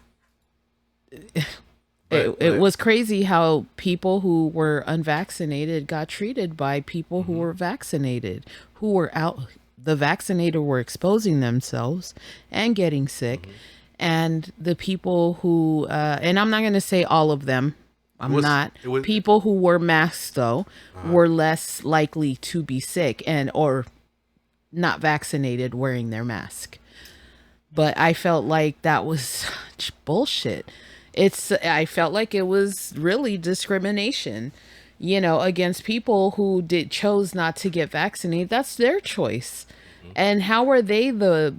A: it was crazy how people who were unvaccinated got treated by people who were vaccinated, who were out. The vaccinated were exposing themselves and getting sick, And the people who, and I'm not going to say all of them,
B: It
A: I'm
B: was
A: not.
B: it was
A: People who wore masks though
B: uh,
A: were less likely to be sick and or not vaccinated wearing their mask. But I felt like that was such bullshit. I felt like it was really discrimination, against people who did chose not to get vaccinated. That's their choice.
B: mhm.
A: And how are they the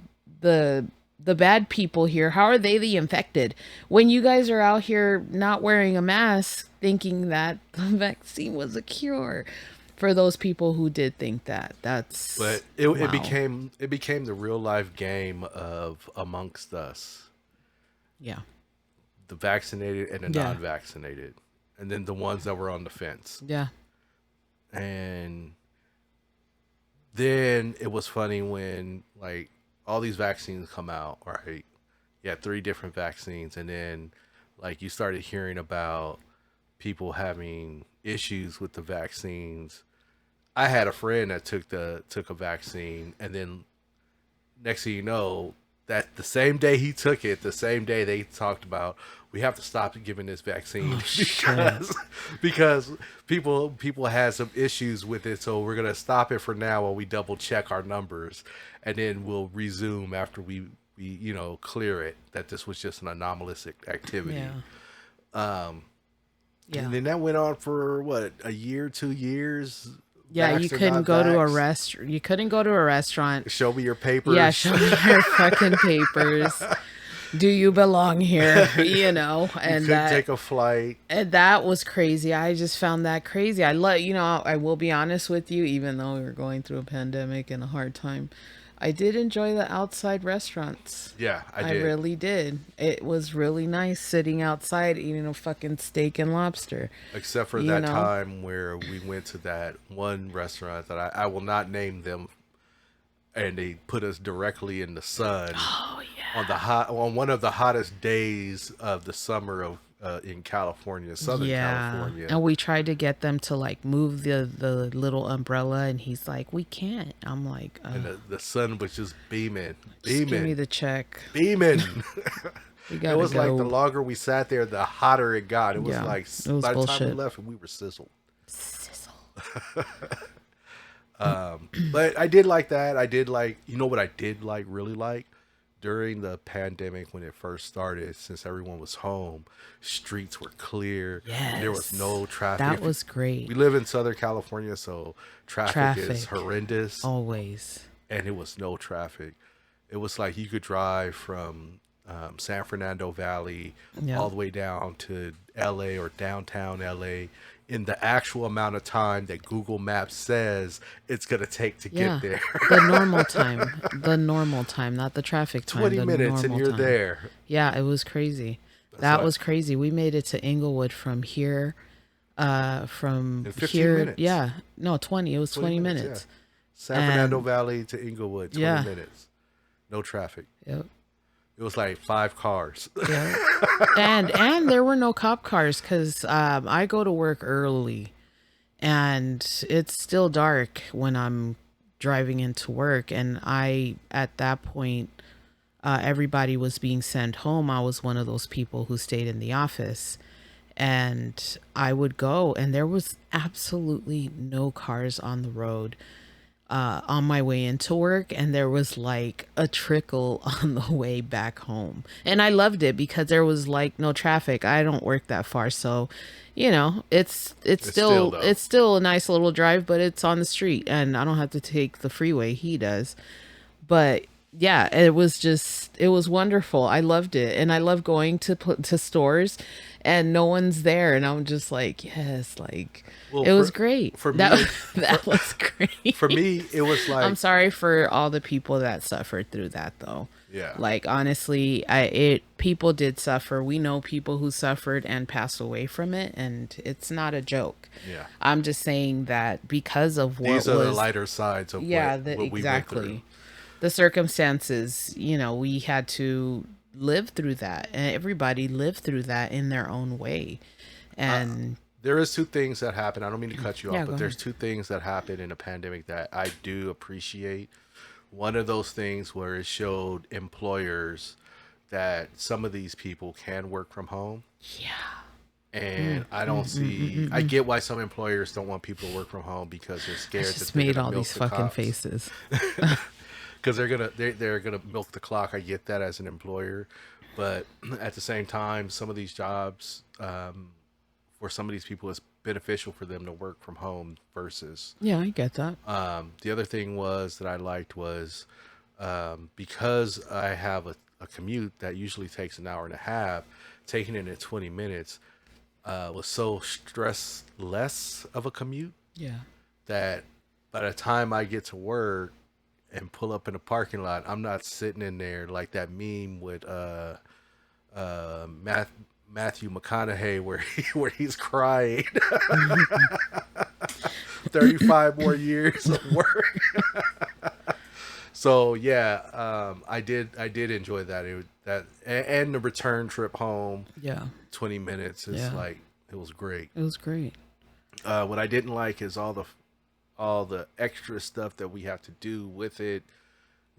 A: the bad people here? How are they the infected when you guys are out here not wearing a mask thinking that the vaccine was a cure? For those people who did think that, that's
B: But it
A: wow.
B: became the real life game of amongst us,
A: Yeah.
B: the vaccinated and the
A: Yeah.
B: non-vaccinated, and then the ones that were on the fence.
A: Yeah.
B: And then it was funny when like all these vaccines come out, right? You had three different vaccines, and then like you started hearing about people having issues with the vaccines. I had a friend that took a vaccine, and then next thing you know, that the same day he took it, the same day they talked about we have to stop giving this vaccine
A: Oh shit.
B: because people had some issues with it, so we're gonna stop it for now while we double check our numbers, and then we'll resume after we clear it that this was just an anomalous activity.
A: Yeah.
B: Um,
A: Yeah.
B: and then that went on for what, a year, 2 years,
A: Yeah, you
B: vax or
A: couldn't
B: not
A: go to a
B: vax.
A: rest. You couldn't go to a restaurant.
B: Show me your
A: Yeah,
B: papers.
A: show me your fucking papers. Do you belong here?
B: You couldn't take a flight.
A: And that was crazy. I just found that crazy. I will be honest with you, even though we were going through a pandemic and a hard time, I did enjoy the outside restaurants.
B: Yeah, I
A: I
B: did.
A: really did. It was really nice sitting outside eating a fucking steak and lobster,
B: Except for
A: you
B: that
A: know?
B: time where we went to that one restaurant that I will not name them, and they put us directly in the sun
A: Oh,
B: on
A: yeah.
B: one of the hottest days of the summer of in California, Southern
A: Yeah.
B: California,
A: And we tried to get them to like move the little umbrella and he's like, "We can't." I'm like,
B: and the sun was just beaming,
A: just give me
B: beaming,
A: the check.
B: beaming.
A: We
B: It
A: gotta
B: was like the
A: go.
B: longer we sat there, the hotter it got. It was
A: Yeah.
B: like
A: It was
B: by the time we
A: bullshit.
B: left, we were sizzled.
A: Sizzle.
B: But I did like that. I did like, what I did like, really like, during the pandemic when it first started, since everyone was home, streets were clear. There was
A: Yes.
B: no traffic.
A: That was great.
B: We live in Southern California, so traffic is
A: Traffic.
B: horrendous,
A: Always.
B: and it was no traffic. It was like you could drive from San Fernando Valley
A: Yeah.
B: all the way down to LA or downtown LA in the actual amount of time that Google Maps says it's going to take to
A: Yeah.
B: get there.
A: The normal time. The normal time, not the traffic time.
B: 20
A: The
B: minutes and
A: normal
B: you're
A: time.
B: there.
A: Yeah, it was crazy.
B: That's
A: That
B: like
A: was crazy. We made it to Inglewood from here. From
B: in 15
A: here.
B: minutes.
A: Yeah. No, 20. It was
B: 20
A: 20
B: minutes, yeah.
A: minutes.
B: San Fernando
A: And
B: Valley to Inglewood, 20
A: yeah.
B: minutes. No traffic.
A: Yep.
B: It was like 5 cars.
A: Yeah. And there were no cop cars because I go to work early and it's still dark when I'm driving into work. And I, at that point, everybody was being sent home. I was one of those people who stayed in the office. And I would go, and there was absolutely no cars on the road on my way into work, and there was like a trickle on the way back home. And I loved it because there was like no traffic. I don't work that far, so it's
B: It's still
A: still
B: though.
A: it's still a nice little drive, but it's on the street, and I don't have to take the freeway. He does. But yeah, it was wonderful. I loved it. And I love going to stores and no one's there and I'm just like, yes, like
B: Well,
A: it was great.
B: for
A: That
B: me,
A: that was great.
B: for me, it was
A: I'm
B: like,
A: sorry for all the people that suffered through that though.
B: yeah.
A: Like honestly, I it people did suffer. We know people who suffered and passed away from it and it's not a joke.
B: Yeah.
A: I'm just saying that because of what
B: These are the
A: was
B: lighter sides of
A: yeah,
B: what we went through.
A: exactly. The circumstances, we had to live through that. And everybody lived through that in their own way. And
B: There is two things that happen. I don't mean to cut you off,
A: yeah, go
B: but there's
A: ahead.
B: two things that happen in a pandemic that I do appreciate. One of those things where it showed employers that some of these people can work from home.
A: Yeah.
B: And I don't see. I get why some employers don't want people to work from home because they're
A: I
B: scared that
A: just
B: they're
A: made
B: gonna
A: all
B: milk
A: these
B: the
A: fucking
B: cops.
A: faces.
B: Because they're gonna milk the clock. I get that as an employer, but at the same time, some of these jobs, for some of these people, it's beneficial for them to work from home versus.
A: Yeah, I get that.
B: The other thing was that I liked was because I have a commute that usually takes an hour and a half, taking it in 20 minutes was so stress less of a commute
A: Yeah.
B: that by the time I get to work and pull up in a parking lot, I'm not sitting in there like that meme with Matthew McConaughey where he's crying. 35 more years of work. So yeah, I did enjoy that. And the return trip home,
A: Yeah.
B: 20 minutes is
A: Yeah.
B: like it was great.
A: It was great.
B: What I didn't like is all the extra stuff that we have to do with it.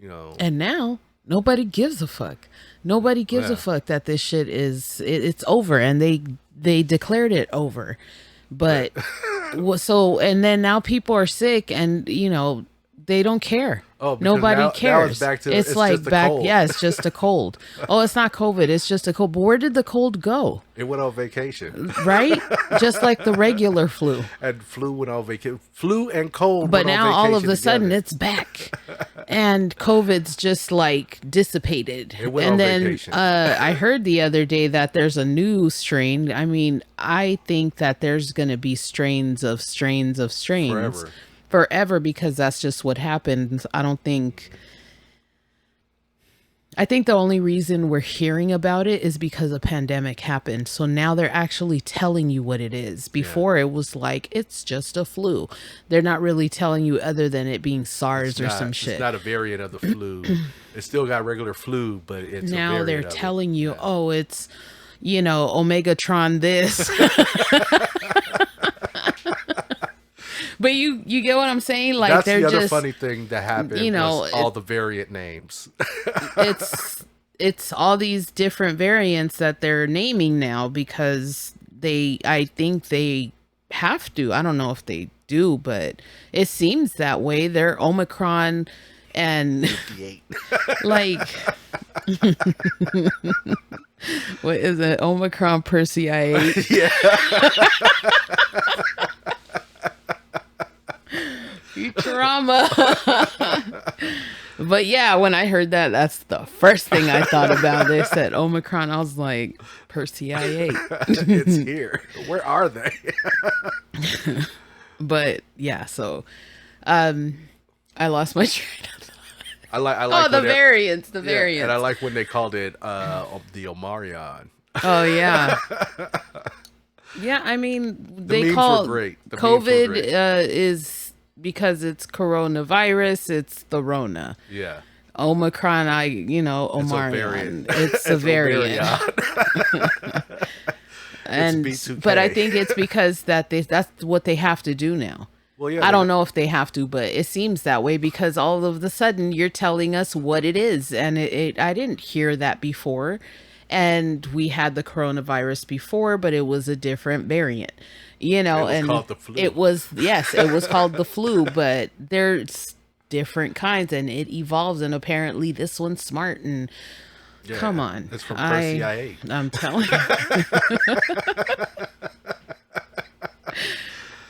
B: You know,
A: And now nobody gives a fuck. Nobody gives
B: Yeah.
A: a fuck that this shit it's over, and they declared it over. But so, and then now people are sick, and they don't care.
B: Oh, because
A: Nobody
B: now
A: cares.
B: it's back to-
A: it's
B: it's
A: like
B: just a
A: back.
B: cold.
A: Yeah, it's just a cold. Oh, it's not COVID. It's just a cold. But where did the cold go?
B: it went on vacation
A: Right? Just like the regular flu.
B: and flu went on vacation. Flu and cold.
A: But
B: went on
A: now all of
B: vacation
A: a sudden
B: together.
A: it's back, and COVID's just like dissipated.
B: It went
A: and
B: on
A: then
B: vacation.
A: I heard the other day that there's a new strain. I mean, I think that there's going to be strains of strains of strains forever, because that's just what happens. I think the only reason we're hearing about it is because a pandemic happened. So now they're actually telling you what it is. Before it was like, it's just a flu. They're not really telling you other than it being SARS or some shit.
B: It's not a variant of the flu. It still got regular flu, but it's a
A: Now
B: variant
A: they're
B: of it.
A: telling you, oh, it's, Omegatron this. But you get what I'm saying? Like,
B: That's
A: they're
B: the other
A: just
B: funny thing that happened. Was all the variant names.
A: it's all these different variants that they're naming now because I think they have to. I don't know if they do, but it seems that way. They're Omicron and
B: 58.
A: like what is it? Omicron Persei.
B: Yeah.
A: Futurama. But yeah, when I heard that, that's the first thing I thought about. They said Omicron. I was like, Persei.
B: It's here. Where are they?
A: But yeah, so I lost my train of thought.
B: I like
A: Oh, the
B: when they-
A: variants, the
B: yeah,
A: variants.
B: and I like when they called it the Omarion.
A: Oh yeah. Yeah, I mean, they
B: memes
A: call
B: were great. The memes were
A: COVID
B: great.
A: is because it's coronavirus. It's the Rona.
B: Yeah.
A: Omicron, Omarion.
B: variant.
A: It's a
B: It's
A: variant.
B: Omarion.
A: And
B: B2K.
A: but I think it's because that's what they have to do now.
B: Well, yeah.
A: I don't know if they have to, but it seems that way because all of the sudden you're telling us what it is, and I didn't hear that before. And we had the coronavirus before, but it was a different variant,
B: It was
A: and
B: called the flu.
A: it was called the flu, but there's different kinds and it evolves, and apparently this one's smart. And
B: Yeah,
A: come on,
B: It's from Persei.
A: I'm telling you.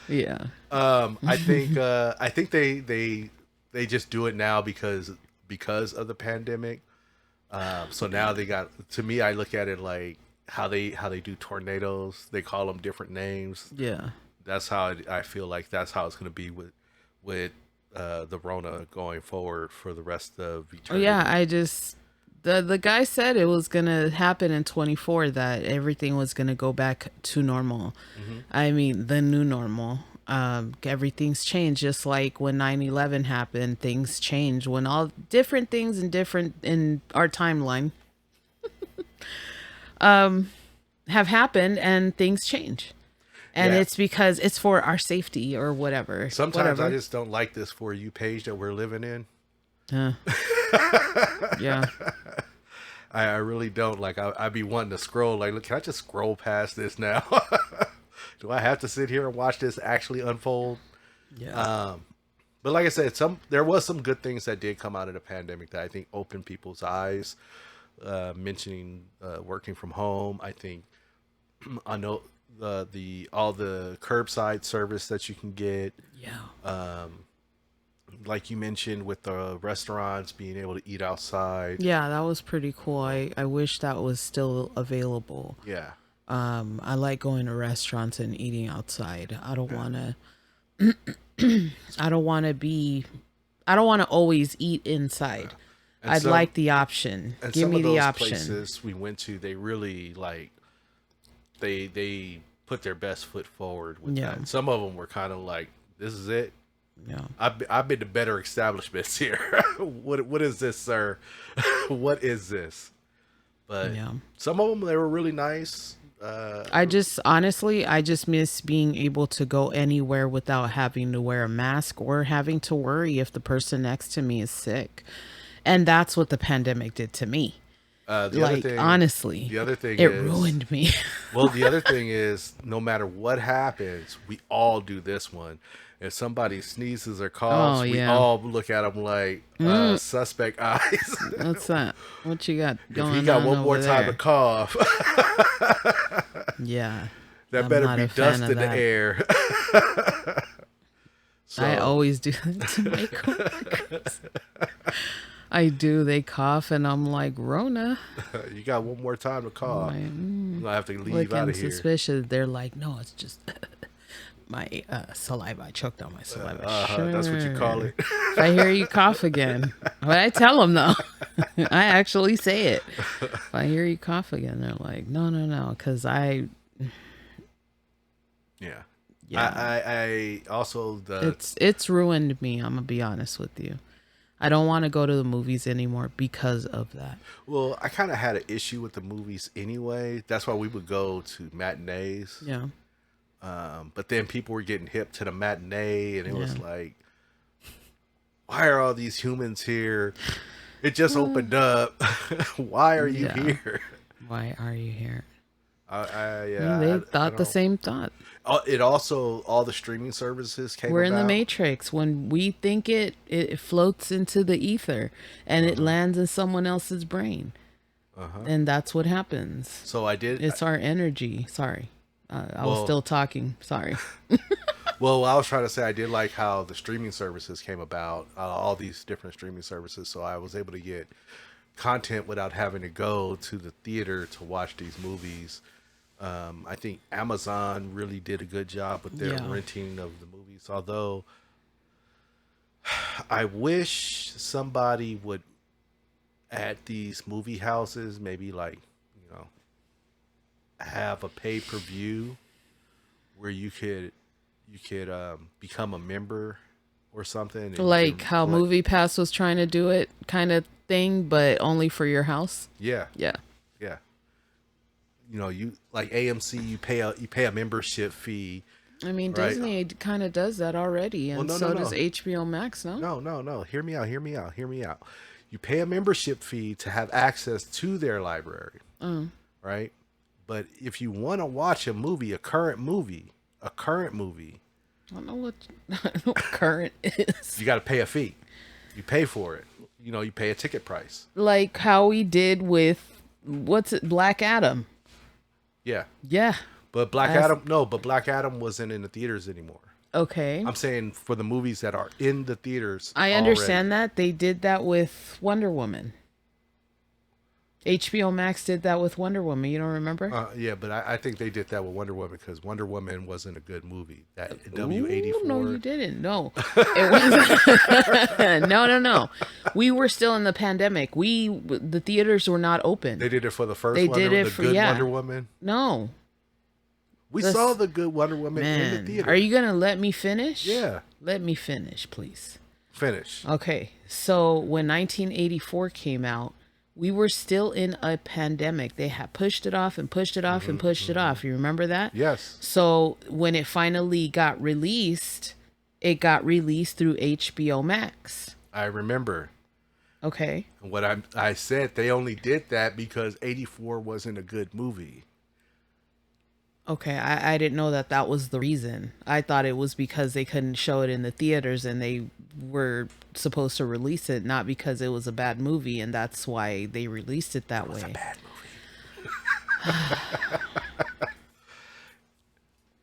A: Yeah.
B: I think they just do it now because of the pandemic. So now they got, to me, I look at it like how they do tornadoes. They call them different names.
A: Yeah.
B: That's how I feel like that's how it's going to be with the Rona going forward for the rest of
A: Oh
B: eternity.
A: yeah, the guy said it was gonna happen in 24, that everything was gonna go back to normal. I mean, the new normal. Everything's changed, just like when 9/11 happened. Things change when all different things in our timeline have happened, and things change. And
B: Yeah.
A: it's because it's for our safety or whatever.
B: Sometimes
A: Whatever.
B: I just don't like this For You page that we're living in.
A: Yeah.
B: I really don't. Like, I'd be wanting to scroll. Like, look, can I just scroll past this now? Do I have to sit here and watch this actually unfold?
A: Yeah.
B: But like I said, there was some good things that did come out of the pandemic that I think opened people's eyes. Mentioning working from home, I think I know the all the curbside service that you can get,
A: Yeah.
B: like you mentioned with the restaurants being able to eat outside.
A: Yeah, that was pretty cool. I wish that was still available.
B: Yeah,
A: I like going to restaurants and eating outside. I don't want to be I don't want to always eat inside.
B: and
A: I'd like the option.
B: and
A: Give
B: some
A: me
B: of
A: the
B: those
A: option.
B: places we went to, they really like they put their best foot forward with
A: Yeah.
B: that. Some of them were kind of like, "This is it."
A: Yeah.
B: I've been to better establishments here. What is this, sir? What is this? But
A: Yeah.
B: some of them, they were really nice.
A: I just honestly, I just miss being able to go anywhere without having to wear a mask or having to worry if the person next to me is sick. And that's what the pandemic did to me.
B: The other
A: Like,
B: thing,
A: honestly,
B: the other thing
A: it
B: is,
A: ruined me.
B: well, the other thing is, no matter what happens, we all do this one. If somebody sneezes or coughs,
A: Oh,
B: we
A: yeah.
B: all look at them like suspect eyes.
A: What's that? What you got
B: If
A: going
B: he got
A: on
B: one more
A: over
B: time
A: there?
B: to cough,
A: Yeah.
B: that
A: I'm
B: better
A: not
B: be
A: a fan
B: dust
A: of
B: in the
A: that.
B: air. So,
A: I always do that to my coworkers. I do. They cough, and I'm like, Rona.
B: you got one more time to cough.
A: Like,
B: I'm gonna have to leave
A: looking
B: out of here.
A: suspicious. They're like, no, it's just my saliva. I choked on my saliva.
B: That's what you call
A: Sure.
B: it.
A: If I hear you cough again, but I tell them though, I actually say it. If I hear you cough again, they're like, no, because
B: Yeah.
A: yeah,
B: I also the
A: it's ruined me. I'm gonna be honest with you. I don't want to go to the movies anymore because of that.
B: well, I kind of had an issue with the movies anyway. That's why we would go to matinees.
A: Yeah,
B: But then people were getting hip to the matinee, and it was
A: Yeah.
B: like, why are all these humans here? It just opened up. Why are you
A: Yeah.
B: here?
A: why are you here?
B: Yeah,
A: They
B: I
A: thought the
B: don't-
A: same thought.
B: It also, all the streaming services came
A: We're in the
B: about.
A: matrix. When we think it floats into the ether and it lands in someone else's brain, and that's what happens.
B: So I did.
A: It's our energy. Sorry, I was
B: Well-
A: still talking. Sorry.
B: Well, I was trying to say I did like how the streaming services came about, all these different streaming services. So I was able to get content without having to go to the theater to watch these movies. I think Amazon really did a good job with their
A: Yeah.
B: renting of the movies. Although I wish somebody would, at these movie houses, maybe like, have a pay-per-view where you could become a member or something. and you
A: Like
B: can
A: how
B: collect-
A: MoviePass was trying to do it, kind of thing, but only for your house.
B: Yeah,
A: Yeah.
B: yeah. You like AMC, you pay a membership fee.
A: I mean,
B: Right.
A: Disney kind of does that already, and
B: no,
A: so
B: no,
A: does
B: no.
A: HBO Max. No.
B: No. Hear me out. You pay a membership fee to have access to their library, right? But if you want to watch a movie, a current movie,
A: I don't know what, I don't know what current is.
B: you got to pay a fee. You pay for it. You pay a ticket price.
A: Like how we did with Black Adam.
B: Yeah.
A: Yeah.
B: But Black
A: As-
B: Adam wasn't in the theaters anymore.
A: Okay.
B: I'm saying for the movies that are in the theaters.
A: I understand that they did that with Wonder Woman. HBO Max did that with Wonder Woman. You don't remember?
B: Yeah, but I think they did that with Wonder Woman because Wonder Woman wasn't a good movie. That
A: Ooh,
B: W84.
A: no, you didn't. No, it wasn't. No. We were still in the pandemic. The theaters were not open.
B: They did it for the first
A: They
B: Wonder,
A: did it
B: the
A: for-
B: good
A: yeah.
B: Wonder Woman.
A: No,
B: We
A: This-
B: saw the good Wonder Woman in the
A: man.
B: theater.
A: Are you gonna let me finish?
B: Yeah.
A: Let me finish, please.
B: Finish.
A: Okay, so when 1984 came out, we were still in a pandemic. They had pushed it off and pushed it off and pushed it off. You remember that?
B: Yes.
A: So when it finally got released, it got released through HBO Max.
B: I remember.
A: Okay.
B: And what I said, they only did that because 84 wasn't a good movie.
A: Okay, I didn't know that that was the reason. I thought it was because they couldn't show it in the theaters and they were supposed to release it, not because it was a bad movie, and that's why they released it that
B: It was a
A: way.
B: bad movie.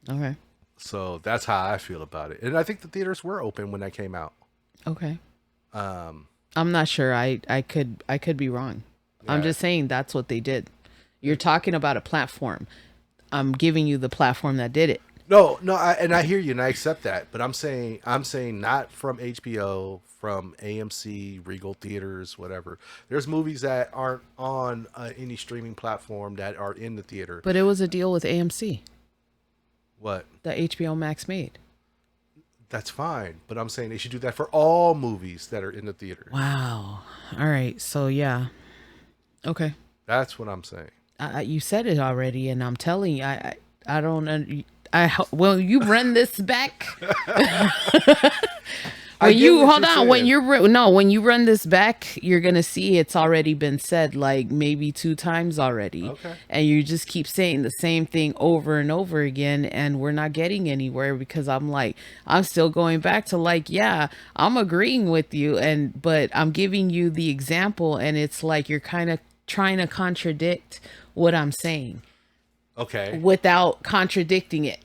A: Okay.
B: So that's how I feel about it. And I think the theaters were open when that came out.
A: Okay.
B: Um,
A: I'm not sure. I could be wrong. I'm
B: yeah.
A: just saying that's what they did. You're talking about a platform. I'm giving you the platform that did it.
B: No, I hear you and I accept that, but I'm saying not from HBO, from AMC, Regal Theaters, whatever. There's movies that aren't on any streaming platform that are in the theater.
A: But it was a deal with AMC
B: What?
A: that HBO Max made.
B: That's fine, but I'm saying they should do that for all movies that are in the theater.
A: Wow. All right. So yeah. Okay.
B: That's what I'm saying.
A: You said it already, and I'm telling you, I don't. Well, you run this back.
B: I
A: When
B: get
A: you
B: what
A: hold
B: you're
A: on, when
B: saying.
A: when you run this back, you're gonna see it's already been said like maybe 2 times already,
B: Okay.
A: and you just keep saying the same thing over and over again, and we're not getting anywhere because I'm still going back to like, yeah, I'm agreeing with you, but I'm giving you the example, and it's like you're kind of trying to contradict what I'm saying
B: Okay.
A: without contradicting it.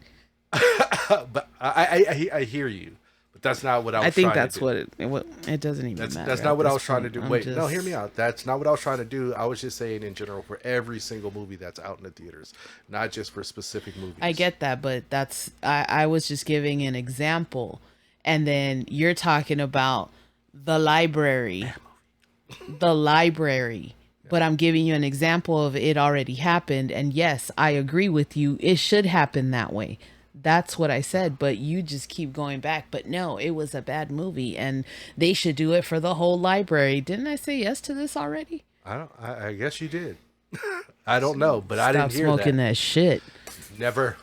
B: But I hear you, but that's not what I was
A: I think
B: trying
A: that's
B: to do.
A: it doesn't even matter.
B: That's
A: at
B: not what I
A: this
B: was trying to
A: point.
B: do.
A: I'm
B: Wait, no,
A: just-
B: hear me out. That's not what I was trying to do. I was just saying in general for every single movie that's out in the theaters, not just for specific movies.
A: I get that, but I was just giving an example, and then you're talking about the library, the library. But I'm giving you an example of it already happened, and yes, I agree with you. It should happen that way. That's what I said, but you just keep going back. But no, it was a bad movie, and they should do it for the whole library. Didn't I say yes to this already?
B: I don't. I guess you did. I don't know, but I
A: Stop
B: didn't hear
A: smoking
B: that.
A: that shit.
B: Never.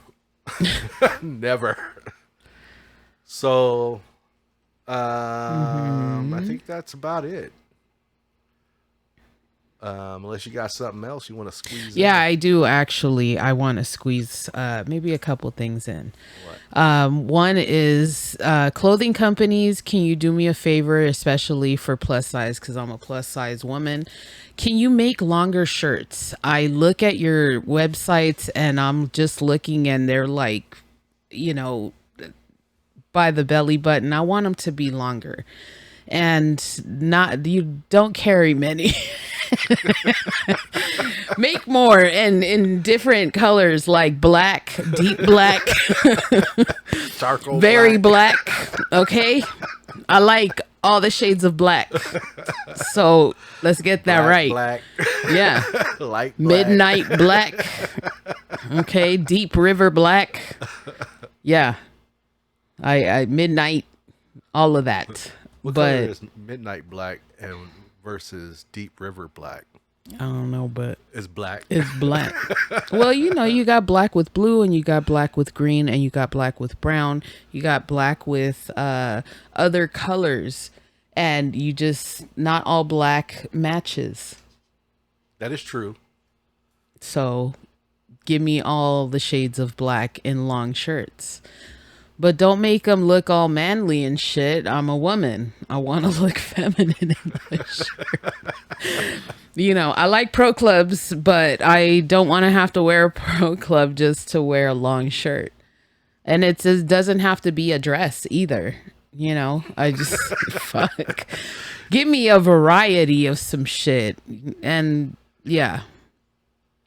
B: Never. So, I think that's about it. Unless you got something else you want to squeeze
A: Yeah,
B: in.
A: I do actually. I want to squeeze maybe a couple things in.
B: What?
A: One is clothing companies. Can you do me a favor, especially for plus size, because I'm a plus size woman? Can you make longer shirts? I look at your websites and I'm just looking, and they're like, you know, by the belly button. I want them to be longer, and not you don't carry many. Make more and in different colors like black, deep black,
B: Charcoal.
A: very black. Okay. I like all the shades of black. So let's get that right.
B: Black.
A: Yeah.
B: Light black.
A: Midnight black. Okay. Deep river black. Yeah. I midnight, all of that.
B: What color
A: But
B: is midnight black and versus deep river black?
A: I don't know, but
B: It's black.
A: it's black. Well, you got black with blue, and you got black with green, and you got black with brown. You got black with other colors, and you just not all black matches.
B: That is true.
A: So give me all the shades of black in long shirts. But don't make them look all manly and shit. I'm a woman. I want to look feminine in my shirt. I like pro clubs, but I don't want to have to wear a pro club just to wear a long shirt. And it doesn't have to be a dress either. I just, fuck. Give me a variety of some shit. And yeah.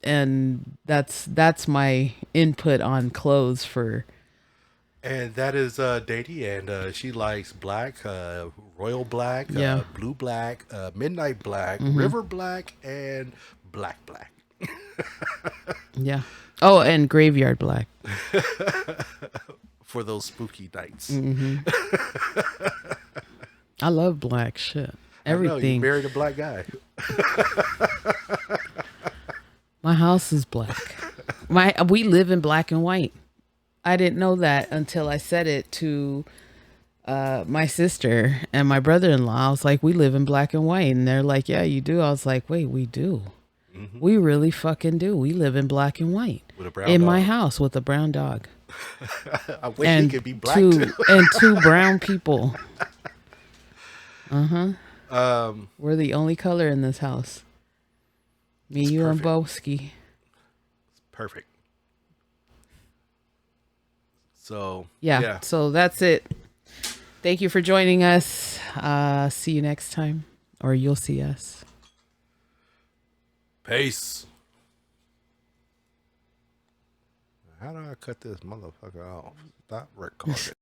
A: And that's my input on clothes for...
B: And that is Dady, and she likes black, royal black,
A: Yeah.
B: blue black, midnight black, river black, and black black.
A: Yeah. Oh, and graveyard black.
B: For those spooky nights.
A: I love black shit.
B: I know, you
A: Everything.
B: married a black guy.
A: My house is black. We live in black and white. I didn't know that until I said it to my sister and my brother-in-law. I was like, we live in black and white, and they're like, yeah, you do. I was like, wait, we do. We really fucking do. We live in black and white
B: With a brown
A: in my
B: dog.
A: house with a brown dog
B: I wish he
A: and
B: could be black too.
A: two brown people.
B: Um,
A: We're the only color in this house. Me, you, and
B: perfect.
A: Boski.
B: Perfect. So
A: Yeah. So that's it. Thank you for joining us. See you next time, or you'll see us.
B: Peace. How do I cut this motherfucker off? Stop recording.